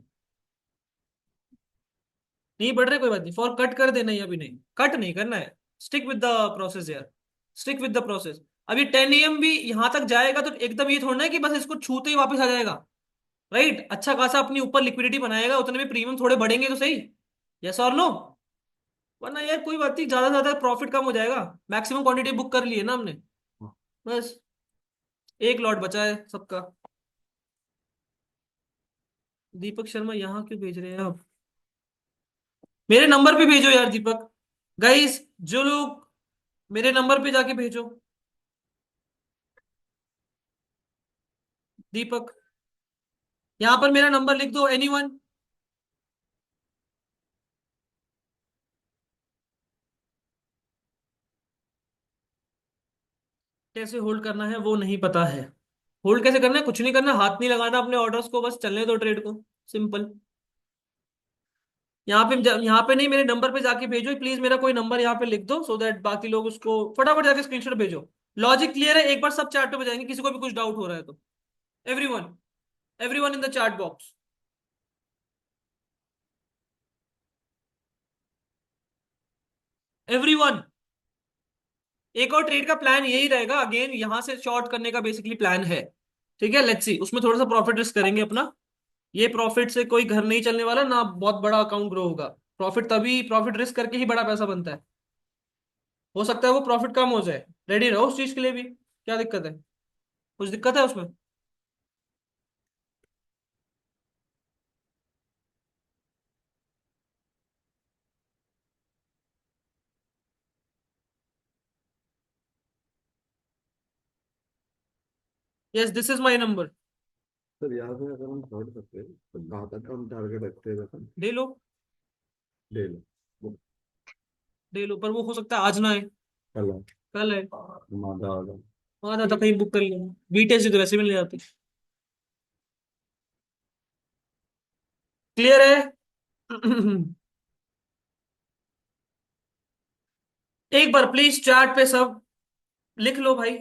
नहीं बढ़ रहे कोई बात नहीं, फॉर कट कर देना ही, अभी नहीं कट नहीं करना है। स्टिक विद द प्रोसेस यार। Stick with the process. अभी 10 AM भी यहां तक जाएगा तो एकदम ये थोड़ा ना है कि बस इसको छूते ही वापस आ जाएगा। राइट, अच्छा खासा अपनी ऊपर लिक्विडिटी बनाएगा, उतने में प्रीमियम थोड़े बढ़ेंगे तो सही। यस और नो? वरना यार कोई बात नहीं, ज्यादा से ज्यादा प्रॉफिट कम हो जाएगा। मैक्सिमम क्वांटिटी बुक कर ली है ना हमने। बस एक लॉट बचा है सबका। दीपक शर्मा यहाँ क्यों भेज रहे हैं आप? मेरे नंबर पे भेजो यार दीपक। गाइस जो लोग, मेरे नंबर पे जाके भेजो। दीपक, यहाँ पर मेरा नंबर लिख दो, एनीवन। कैसे होल्ड करना है वो नहीं पता है। होल्ड कैसे करना है? कुछ नहीं करना, हाथ नहीं लगाना अपने ऑर्डर्स को, बस चलने दो ट्रेड को। सिंपल। यहाँ पे नहीं, मेरे नंबर पे जाके भेजो प्लीज। मेरा कोई नंबर यहाँ पे लिख दो सो दैट बाकी लोग उसको फटाफट जाके स्क्रीनशॉट भेजो। लॉजिक क्लियर है? एक बार सब चैट पे बजाएंगे किसी को भी कुछ डाउट हो रहा है तो। Everyone, everyone in the chat box. Everyone. एक और ट्रेड का प्लान यही रहेगा, अगेन यहां से शॉर्ट करने का बेसिकली प्लान है। ठीक है, लेट्स सी, उसमें थोड़ा सा प्रॉफिट रिस्क करेंगे अपना। ये प्रॉफिट से कोई घर नहीं चलने वाला ना, बहुत बड़ा अकाउंट ग्रो होगा। प्रॉफिट तभी, प्रॉफिट रिस्क करके ही बड़ा पैसा बनता है। हो सकता है वो प्रॉफिट कम हो जाए, रेडी रहो उस चीज के लिए भी। क्या दिक्कत है? कुछ दिक्कत है उसमें? Yes, this is my number. Sir यहाँ पे अगर हम थर्ड करते हैं तो कहाँ तक हम टारगेट रखते हैं वैसा? ले लो। ले लो। ले लो, पर वो हो सकता है आज ना आए। कल कल है। मादा आ जाओ। वहां जाता कहीं बुक कर लेना, बीटीएस तो वैसे मिल जाती। क्लियर है? एक बार प्लीज चैट पे सब लिख लो भाई।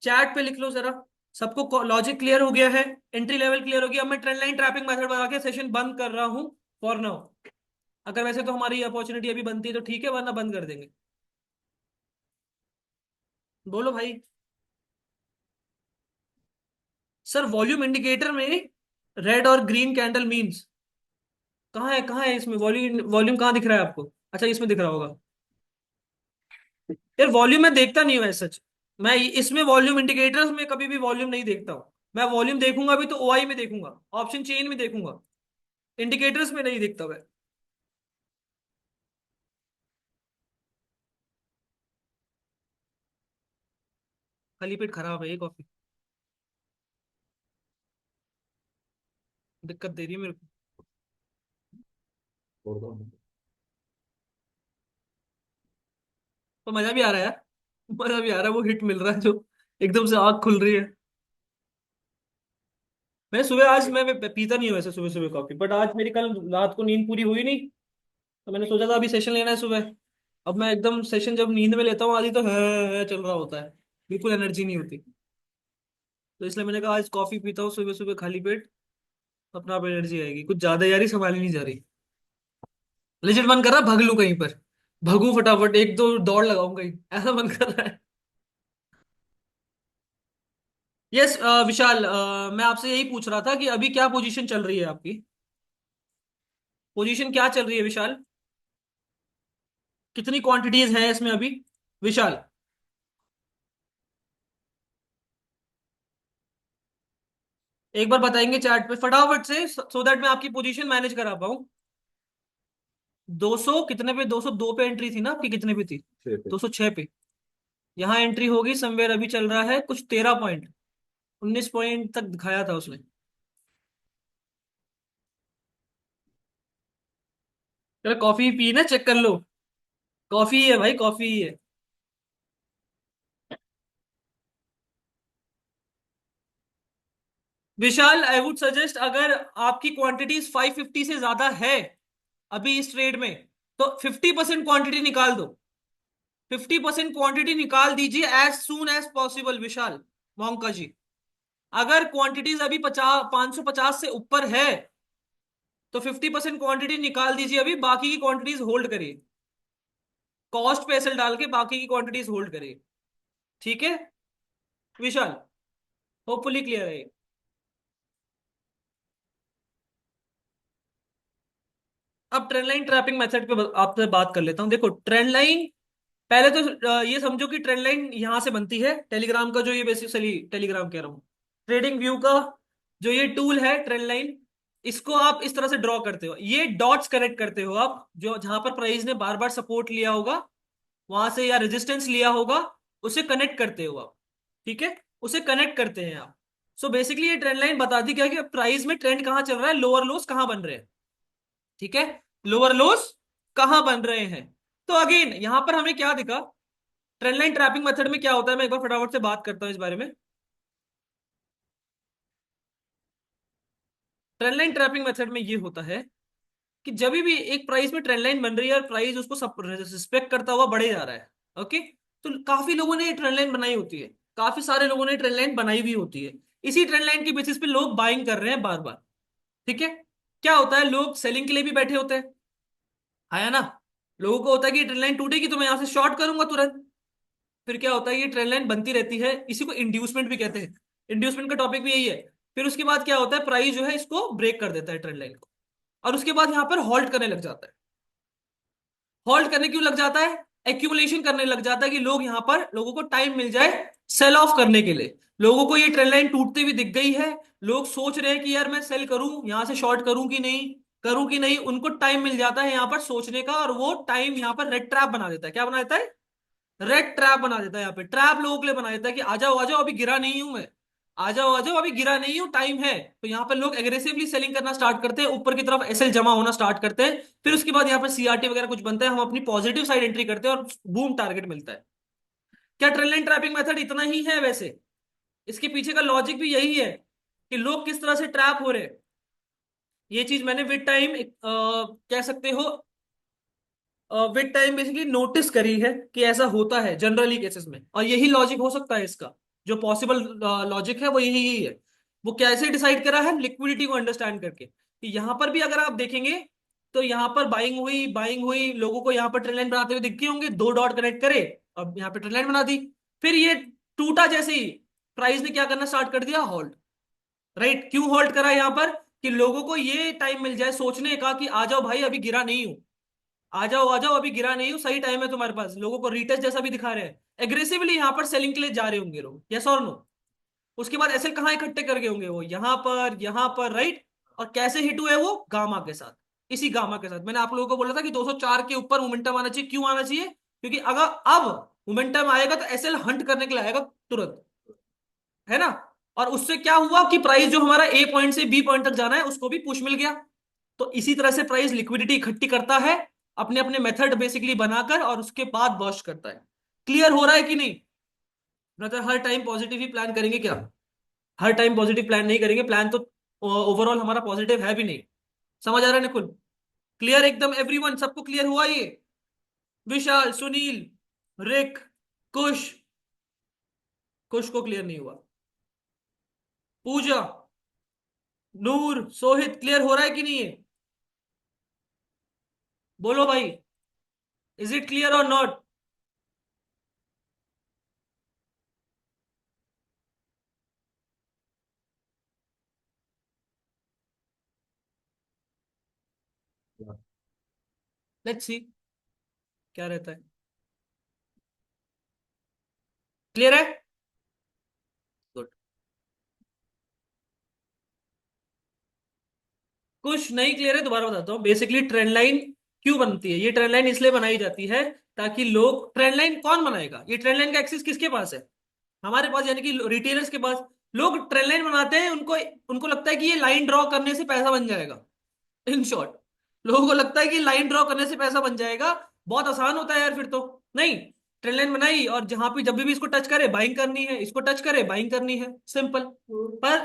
चैट पे लिख लो जरा। सबको लॉजिक क्लियर हो गया है? एंट्री लेवल क्लियर हो गया? अब मैं ट्रेंड लाइन ट्रैपिंग मेथड बना के सेशन बंद कर रहा हूं फॉर नाउ। अगर वैसे तो हमारी अपॉर्चुनिटी अभी बनती है तो ठीक है, वरना बंद कर देंगे। बोलो भाई। सर वॉल्यूम इंडिकेटर में रेड और ग्रीन कैंडल मीन्स कहाँ है? कहाँ है इसमें वॉल्यूम? वॉल्यूम कहाँ दिख रहा है आपको? अच्छा इसमें दिख रहा होगा। यार वॉल्यूम मैं देखता नहीं हूँ सच। मैं इसमें वॉल्यूम इंडिकेटर्स में कभी भी वॉल्यूम नहीं देखता हूँ। मैं वॉल्यूम देखूंगा भी तो ओआई में देखूंगा, ऑप्शन चेन में देखूंगा। इंडिकेटर्स में नहीं देखता मैं। खाली पेट खराब है ये कॉफी। दिक्कत दे रही है मेरे को। छोड़ दो। तो मजा भी आ रहा है यार। मजा भी आ रहा है, वो हिट मिल रहा है जो एकदम से आग खुल रही है। मैं सुबह आज मैं पीता नहीं हूँ वैसे सुबह सुबह कॉफी, बट आज मेरी कल रात को नींद पूरी हुई नहीं, तो मैंने सोचा था अभी सेशन लेना है सुबह। अब मैं एकदम सेशन जब नींद में लेता हूँ आधी तो है चल रहा होता है, बिल्कुल एनर्जी नहीं होती। तो इसलिए मैंने कहा आज कॉफी पीता हूँ सुबह सुबह खाली पेट, अपना आप एनर्जी आएगी। कुछ ज्यादा यारी संभाली नहीं जा रही। लेजिट मन कर रहा है भाग लूं कहीं पर, भागू फटाफट एक दो दौड़ लगाऊं कहीं, ऐसा मन कर रहा है। यस विशाल, मैं आपसे यही पूछ रहा था कि अभी क्या पोजीशन चल रही है आपकी। पोजीशन क्या चल रही है विशाल? कितनी क्वांटिटीज हैं इसमें अभी विशाल? एक बार बताएंगे चैट पे फटाफट से, सो दैट मैं आपकी पोजीशन मैनेज करा पाऊँ। 200 कितने पे? 202 पे एंट्री थी ना आपकी, कितने पे थी? 206 पे। यहाँ एंट्री होगी समवेयर, अभी चल रहा है कुछ 13 पॉइंट, 19 पॉइंट तक दिखाया था उसने। चलो कॉफी पी ना, चेक कर लो। कॉफी ही है भाई, कॉफी ही है। विशाल आई वुड सजेस्ट, अगर आपकी क्वांटिटीज 550 से ज्यादा है अभी इस ट्रेड में, तो 50% क्वांटिटी निकाल दो। 50% क्वांटिटी निकाल दीजिए एज सून एज पॉसिबल विशाल मोंका जी। अगर क्वांटिटीज अभी 550 से ऊपर है तो 50% क्वांटिटी निकाल दीजिए अभी, बाकी की क्वांटिटीज होल्ड करिए। कॉस्ट पे एसएल डाल के बाकी की क्वांटिटीज होल्ड करिए। ठीक है विशाल, होपफुली क्लियर है। अब ट्रेंड लाइन ट्रैपिंग मेथड पे आपसे बात कर लेता हूं। देखो ट्रेंड लाइन, पहले तो ये समझो कि ट्रेंड लाइन यहां से बनती है टेलीग्राम का, जो ये बेसिकली टेलीग्राम कह रहा हूं, ट्रेडिंग व्यू का जो ये टूल है ट्रेंड लाइन, इसको आप इस तरह से ड्रॉ करते हो। ये डॉट्स कनेक्ट करते हो आप, जो जहां पर प्राइस ने बार बार सपोर्ट लिया होगा वहां से या रेजिस्टेंस लिया होगा, उसे कनेक्ट करते हो आप। ठीक है, उसे कनेक्ट करते हैं आप। सो बेसिकली ये ट्रेंड लाइन बताती क्या है कि प्राइस में ट्रेंड कहां चल रहा है, लोअर लोस कहां बन रहे हैं। ठीक है, लोअर लोस कहां बन रहे हैं। तो अगेन यहां पर हमें क्या दिखा, ट्रेंड लाइन ट्रैपिंग मेथड में क्या होता है, मैं एक बार फटाफट से बात करता हूं इस बारे में। ट्रेंड लाइन ट्रैपिंग मेथड में ये होता है कि जब भी एक प्राइस में ट्रेंड लाइन बन रही है और प्राइस उसको रिस्पेक्ट करता हुआ बढ़े जा रहा है, ओके, तो काफी लोगों ने ये ट्रेंड लाइन बनाई होती है, काफी सारे लोगों ने ट्रेंड लाइन बनाई भी होती है। इसी ट्रेंड लाइन की बेसिस पे लोग बाइंग कर रहे हैं बार बार। ठीक है, क्या होता है, लोग सेलिंग के लिए भी बैठे होते हैं, है ना। लोगों को होता है कि ये ट्रेंड लाइन टूटेगी तो मैं यहां से शॉर्ट करूंगा तुरंत। फिर क्या होता है, ये ट्रेंड लाइन बनती रहती है, इसी को इंड्यूसमेंट भी कहते हैं। इंड्यूसमेंट का टॉपिक भी यही है। फिर उसके बाद क्या होता है, प्राइस जो है इसको ब्रेक कर देता है ट्रेंड लाइन को, और उसके बाद यहां पर हॉल्ट करने लग जाता है। हॉल्ट करने क्यों लग जाता है, एक्यूमुलेशन करने लग जाता है कि लोग यहां पर, लोगों को टाइम मिल जाए सेल ऑफ करने के लिए। लोगों को ये ट्रेंड लाइन टूटते हुए दिख गई है, लोग सोच रहे हैं कि यार मैं सेल करूं, यहां से शॉर्ट करूं कि नहीं, करूं कि नहीं, उनको टाइम मिल जाता है यहां पर सोचने का, और वो टाइम यहां पर रेड ट्रैप बना देता है। क्या बना देता है, रेड ट्रैप बना देता है। यहाँ पे ट्रैप लोगों के लिए बना देता है कि आ जाओ अभी गिरा नहीं हूं मैं, आ जाओ अभी गिरा नहीं हूं, टाइम है। तो यहाँ पे लोग एग्रेसिवली सेलिंग करना स्टार्ट करते हैं, ऊपर की तरफ एसएल जमा होना स्टार्ट करते हैं। फिर उसके बाद यहाँ पर सीआरटी वगैरह कुछ बनता है, हम अपनी पॉजिटिव साइड एंट्री करते हैं और बूम टारगेट मिलता है। क्या ट्रेंड लाइन ट्रैपिंग मेथड इतना ही है? वैसे इसके पीछे का लॉजिक भी यही है कि लोग किस तरह से ट्रैप हो रहे हैं। ये चीज मैंने विद टाइम कह सकते हो, विद टाइम बेसिकली नोटिस करी है कि ऐसा होता है जनरली केसेस में, और यही लॉजिक हो सकता है इसका। जो पॉसिबल लॉजिक है वो यही यही है। वो कैसे डिसाइड करा है, लिक्विडिटी को अंडरस्टैंड करके, कि यहां पर भी अगर आप देखेंगे तो यहां पर बाइंग हुई, लोगों को यहां पर ट्रेंड लाइन बनाते हुए दिखते होंगे, दो डॉट कनेक्ट करे, अब यहां पर ट्रेंड लाइन बना दी। फिर ये टूटा जैसे ही, प्राइस ने क्या करना स्टार्ट कर दिया, होल्ड। राइट, क्यों होल्ड करा यहां पर, कि लोगों को ये टाइम मिल जाए सोचने का कि आ जाओ भाई अभी गिरा नहीं हूं, आ जाओ अभी गिरा नहीं हूं, सही टाइम है तुम्हारे पास। लोगों को रीटेस्ट जैसा भी दिखा रहे हैं, एग्रेसिवली यहां पर सेलिंग के लिए जा रहे होंगे लोग, यस और नो। उसके बाद एसएल कहां इकट्ठे कर गए होंगे, वो यहां पर, राइट। और कैसे हिट हुए वो, गामा के साथ। इसी गामा के साथ मैंने आप लोगों को बोला था कि 204 के ऊपर मोमेंटम आना चाहिए। क्यों आना चाहिए, क्योंकि अगर अब मोमेंटम आएगा तो एसएल हंट करने के लिए आएगा तुरंत, है ना। और उससे क्या हुआ कि प्राइस जो हमारा ए पॉइंट से बी पॉइंट तक जाना है उसको भी पुश मिल गया। तो इसी तरह से प्राइस लिक्विडिटी इकट्ठी करता है अपने अपने मेथड बेसिकली बनाकर, और उसके बाद बर्स्ट करता है। क्लियर हो रहा है कि नहीं ब्रदर? हर टाइम पॉजिटिव ही प्लान करेंगे क्या? हर टाइम पॉजिटिव प्लान नहीं करेंगे, प्लान तो ओवरऑल हमारा पॉजिटिव है भी नहीं। समझ आ रहा है निकुल? क्लियर एकदम एवरीवन, सबको क्लियर हुआ ये? विशाल, सुनील, रिक, कुश। कुश को क्लियर नहीं हुआ। पूजा, नूर, सोहित, क्लियर हो रहा है कि नहीं है? बोलो भाई, इज इट क्लियर और नॉट? लेट्स सी क्या रहता है। क्लियर है? गुड। कुछ नहीं क्लियर है, दोबारा बताता हूँ। बेसिकली ट्रेंड लाइन क्यों बनती है? ये ट्रेंड लाइन इसलिए बनाई जाती है ताकि लोग, ट्रेंड लाइन कौन बनाएगा? ये ट्रेंड लाइन का एक्सेस किसके पास है? हमारे पास, यानी कि रिटेलर्स के पास। लोग ट्रेंड लाइन बनाते हैं, उनको उनको लगता है कि ये लाइन ड्रॉ करने से पैसा बन जाएगा। इन शॉर्ट, लोगों को लगता है कि लाइन ड्रॉ करने से पैसा बन जाएगा। बहुत आसान होता है यार फिर तो। नहीं, ट्रेंड लाइन बनाई और जहां पे जब भी इसको टच करे बाइंग करनी है, इसको टच करे बाइंग करनी है, सिंपल। पर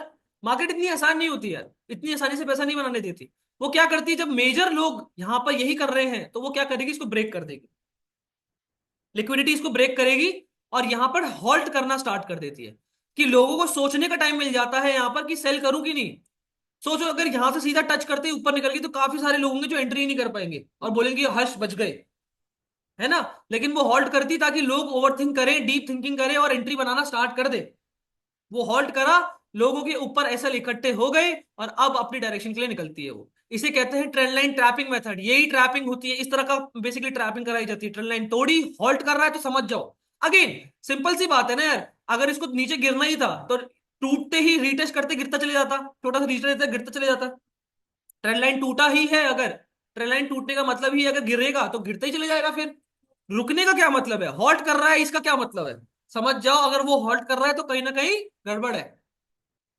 मार्केट इतनी आसान नहीं होती यार, इतनी आसानी से पैसा नहीं बनाने देती। वो क्या करती है, जब मेजर लोग यहां पर यही कर रहे हैं तो वो क्या करेगी, इसको ब्रेक कर देगी। लिक्विडिटी इसको ब्रेक करेगी और यहां पर हॉल्ट करना स्टार्ट कर देती है, कि लोगों को सोचने का टाइम मिल जाता है यहां पर कि सेल करूं कि नहीं। सोचो, अगर यहां से सीधा टच करते ही ऊपर निकल गई तो काफी सारे लोग होंगे जो एंट्री नहीं कर पाएंगे और बोलेंगे हर्ष बच गए, है ना। लेकिन वो हॉल्ट करती ताकि लोग ओवर थिंक करें, डीप थिंकिंग करें और एंट्री बनाना स्टार्ट कर दे। वो हॉल्ट करा, लोगों के ऊपर एसएल इकट्ठे हो गए और अब अपनी डायरेक्शन के लिए निकलती है वो। इसे कहते हैं ट्रेंड लाइन ट्रैपिंग मेथड। यही ट्रैपिंग होती है, इस तरह का बेसिकली ट्रैपिंग कराई जाती है। ट्रेंड लाइन तोड़ी, हॉल्ट कर रहा है तो समझ जाओ। अगेन, सिंपल सी बात है ना यार, अगर इसको नीचे गिरना ही था तो टूटते ही रीटेस्ट करते गिरता चले जाता, छोटा सा रीटेस्ट देता गिरता चले जाता। ट्रेंड लाइन टूटा ही है अगर, ट्रेंड लाइन टूटने का मतलब ही है अगर गिरेगा तो गिरता ही चले जाएगा फिर। रुकने का क्या मतलब है? हॉल्ट कर रहा है, इसका क्या मतलब है? समझ जाओ, अगर वो हॉल्ट कर रहा है तो कहीं ना कहीं गड़बड़ है।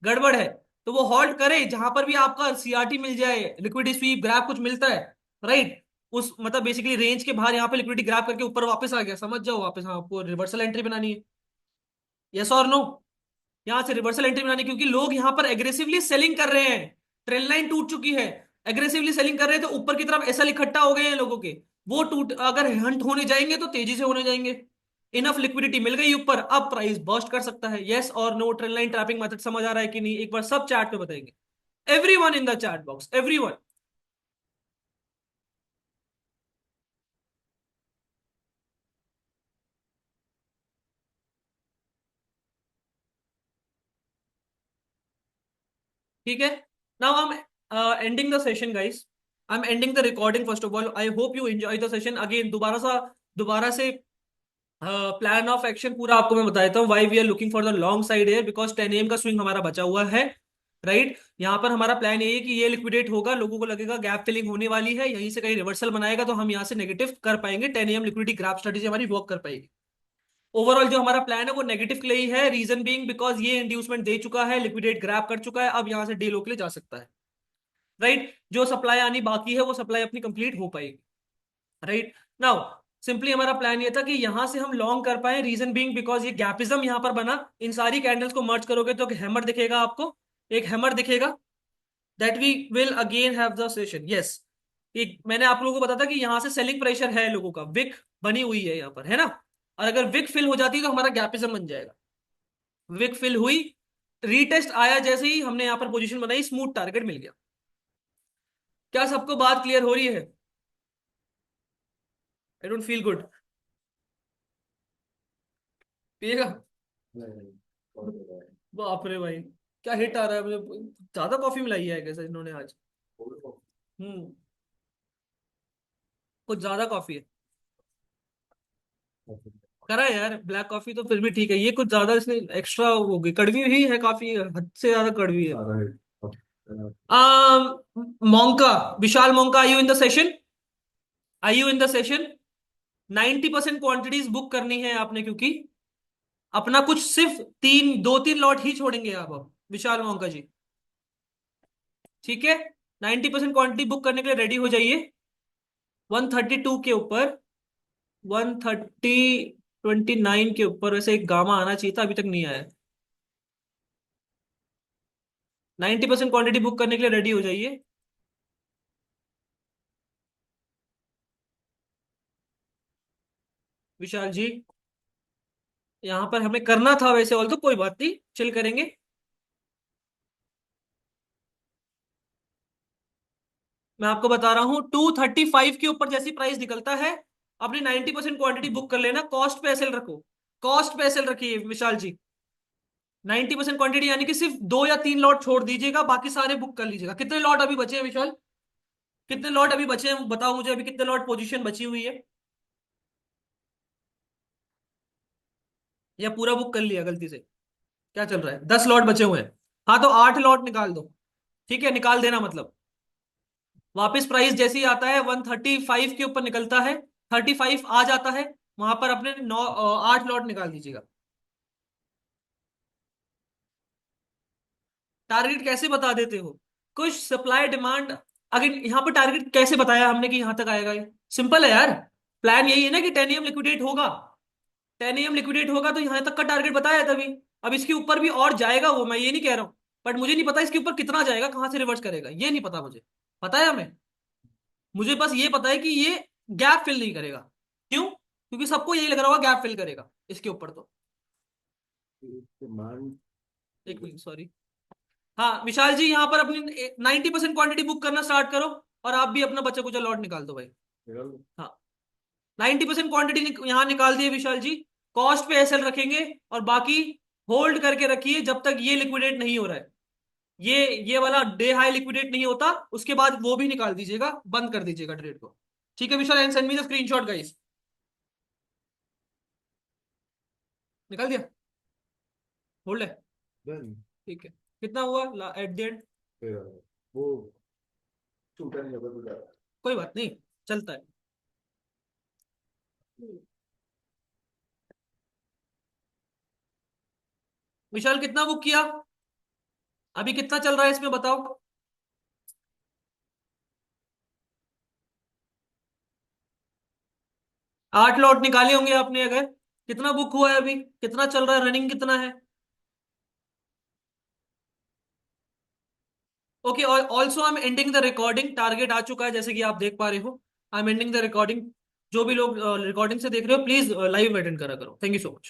गड़बड़ है। तो वो हॉल्ट करे जहां पर भी आपका सीआरटी मिल जाए, लिक्विडिटी स्वीप ग्रैप कुछ मिलता है, राइट। उस मतलब बेसिकली रेंज के बाहर यहाँ पे लिक्विडिटी ग्रैप करके ऊपर वापस आ गया, समझ जाओ वापस, हाँ आपको रिवर्सल एंट्री बनानी है। यस और नो? यहां से रिवर्सल एंट्री बनानी है, क्योंकि लोग यहां पर एग्रेसिवली सेलिंग कर रहे हैं। ट्रेंड लाइन टूट चुकी है, एग्रेसिवली सेलिंग कर रहे हैं तो ऊपर की तरफ ऐसा इकट्ठा हो गए हैं लोगों के। वो टूट, अगर हंट होने जाएंगे तो तेजी से होने जाएंगे। इनफ लिक्विडिटी मिल गई ऊपर, अब प्राइस बर्स्ट कर सकता है। यस और no? Trend line trapping method समझ आ रहा है कि नहीं? एक बार सब चैट पे बताएंगे। Everyone in the chat box, everyone. ठीक है। Now I am ending the session guys. I am ending the recording first of all. I hope you enjoy the session. Again दोबारा से प्लान ऑफ एक्शन पूरा आपको मैं बता देता हूँ। Why we are looking for the long side है, बिकॉज 10 AM का स्विंग हमारा बचा हुआ है, राइट। यहाँ पर हमारा प्लान ये है कि ये लिक्विडेट होगा, लोगों को लगेगा गैप फिलिंग होने वाली है, यहीं से कहीं रिवर्सल बनाएगा तो हम यहाँ से नेगेटिव कर पाएंगे। 10 AM लिक्विडिटी ग्राफ स्ट्रेटेजी हमारी वर्क कर पाएगी। ओवरऑल जो हमारा प्लान है वो नेगेटिव के लिए ही है, रीजन बीइंग बिकॉज ये इंड्यूसमेंट दे चुका है, लिक्विडेट ग्रैप कर चुका है, अब यहाँ से डील के लिए जा सकता है, राइट। जो सप्लाई आनी बाकी है वो सप्लाई अपनी कंप्लीट हो पाएगी, राइट। नाउ सिंपली हमारा प्लान ये था कि यहां से हम लॉन्ग कर पाए, रीजन बीइंग बिकॉज ये गैपिज्म यहां पर बना। इन सारी कैंडल्स को मर्ज करोगे तो एक हैमर दिखेगा आपको, एक हैमर दिखेगा। That we will again have the session. Yes, एक मैंने आप लोगों को बताया था कि यहां से सेलिंग प्रेशर है लोगों का, विक बनी हुई है यहाँ पर, है ना। और अगर विक फिल हो जाती है तो हमारा गैपिज्म बन जाएगा। विक फिल हुई, रीटेस्ट आया, जैसे ही हमने यहाँ पर पोजीशन बनाई, स्मूथ टारगेट मिल गया। क्या सबको बात क्लियर हो रही है? I don't feel good. पिएगा? बाप रे भाई, क्या हिट आ रहा है मुझे। ज्यादा कॉफी मिलाई है कैसे इन्होंने आज? हम्म, कुछ ज्यादा कॉफी है। करा है यार, ब्लैक कॉफी तो फिर भी ठीक है, ये कुछ ज्यादा इसने एक्स्ट्रा हो गई, कड़वी ही है काफी, हद से ज्यादा कड़वी है। मोंका, विशाल मोंका, I you in the session? I you in the session? 90% quantities book करनी है आपने, क्योंकि अपना कुछ सिर्फ 2-3 लॉट ही छोड़ेंगे आप अब, विशाल मोंका जी। ठीक है, 90% क्वांटिटी बुक करने के लिए रेडी हो जाइए। 132 के ऊपर, 130, 29 के ऊपर वैसे एक गामा आना चाहिए था, अभी तक नहीं आया। 90% क्वांटिटी बुक करने के लिए रेडी हो जाइए। विशाल जी, यहाँ पर हमें करना था वैसे, ऑल तो कोई बात नहीं, चिल करेंगे। मैं आपको बता रहा हूँ 235 के ऊपर जैसी प्राइस निकलता है, अपनी 90% क्वांटिटी बुक कर लेना, कॉस्ट पे एसएल रखो। कॉस्ट पे एसएल रखिए विशाल जी। 90% क्वांटिटी यानी कि सिर्फ 2 या 3 लॉट छोड़ दीजिएगा, बाकी सारे बुक कर लीजिएगा। कितने लॉट अभी बचे हैं विशाल? कितने लॉट अभी बचे हैं बताओ मुझे, अभी कितने लॉट पोजीशन बची हुई है? या पूरा बुक कर लिया गलती से? क्या चल रहा है, 10 लॉट बचे हुए हैं। हाँ तो 8 लॉट निकाल दो। ठीक है, निकाल देना मतलब। वापस प्राइस जैसे ही आता है 135 के ऊपर निकलता है, 35 आ जाता है, वहां पर अपने 8 लॉट निकाल दीजिएगा। टारगेट कैसे बता देते हो? कुछ सप्लाई डिमांड, अगर यहाँ पर टारगेट कैसे बताया हमने कि यहां तक आएगा? ये सिंपल है यार। प्लान यही है ना कि 10 AM लिक्विडेट होगा। 10 AM लिक्विडेट होगा तो यहां तक का टारगेट बताया तभी। अब इसके ऊपर भी और जाएगा वो, मैं ये नहीं कह रहा हूं, बट मुझे नहीं पता इसके ऊपर कितना जाएगा, कहां से रिवर्स करेगा, ये नहीं पता मुझे। पता है हमें? मुझे बस ये पता है कि ये गैप फिल नहीं करेगा। क्यों? क्योंकि सबको यही लग रहा होगा गैप फिल करेगा इसके ऊपर तो। डिमांड। एक मिनट सॉरी। हाँ विशाल जी, यहाँ पर अपनी 90% क्वांटिटी बुक करना स्टार्ट करो, और आप भी अपना बचा कुचा लॉट निकाल दो भाई। हाँ, 90% क्वांटिटी यहाँ निकाल दिए विशाल जी। कॉस्ट पे एसएल रखेंगे, और बाकी होल्ड करके रखिए जब तक ये लिक्विडेट नहीं हो रहा है। ये वाला डे हाई लिक्विडेट नहीं होता, उसके बाद वो भी निकाल दीजिएगा, बंद कर दीजिएगा ट्रेड को। ठीक है Vishal, and send me the screenshot guys. निकाल दिया? होल्ड है? डन। ठीक है। कितना हुआ एट द एंड? वो छूटा नहीं होगा तो कोई बात नहीं, चलता है। विशाल कितना बुक किया? अभी कितना चल रहा है इसमें बताओ? 8 लॉट निकाले होंगे आपने अगर। कितना बुक हुआ है अभी, कितना चल रहा है, रनिंग कितना है? ओके, और also I am ending the recording, target आ चुका है जैसे कि आप देख पा रहे हो। I am ending the recording. जो भी लोग रिकॉर्डिंग से देख रहे हो प्लीज लाइव अटेंड करा करो। Thank you so much.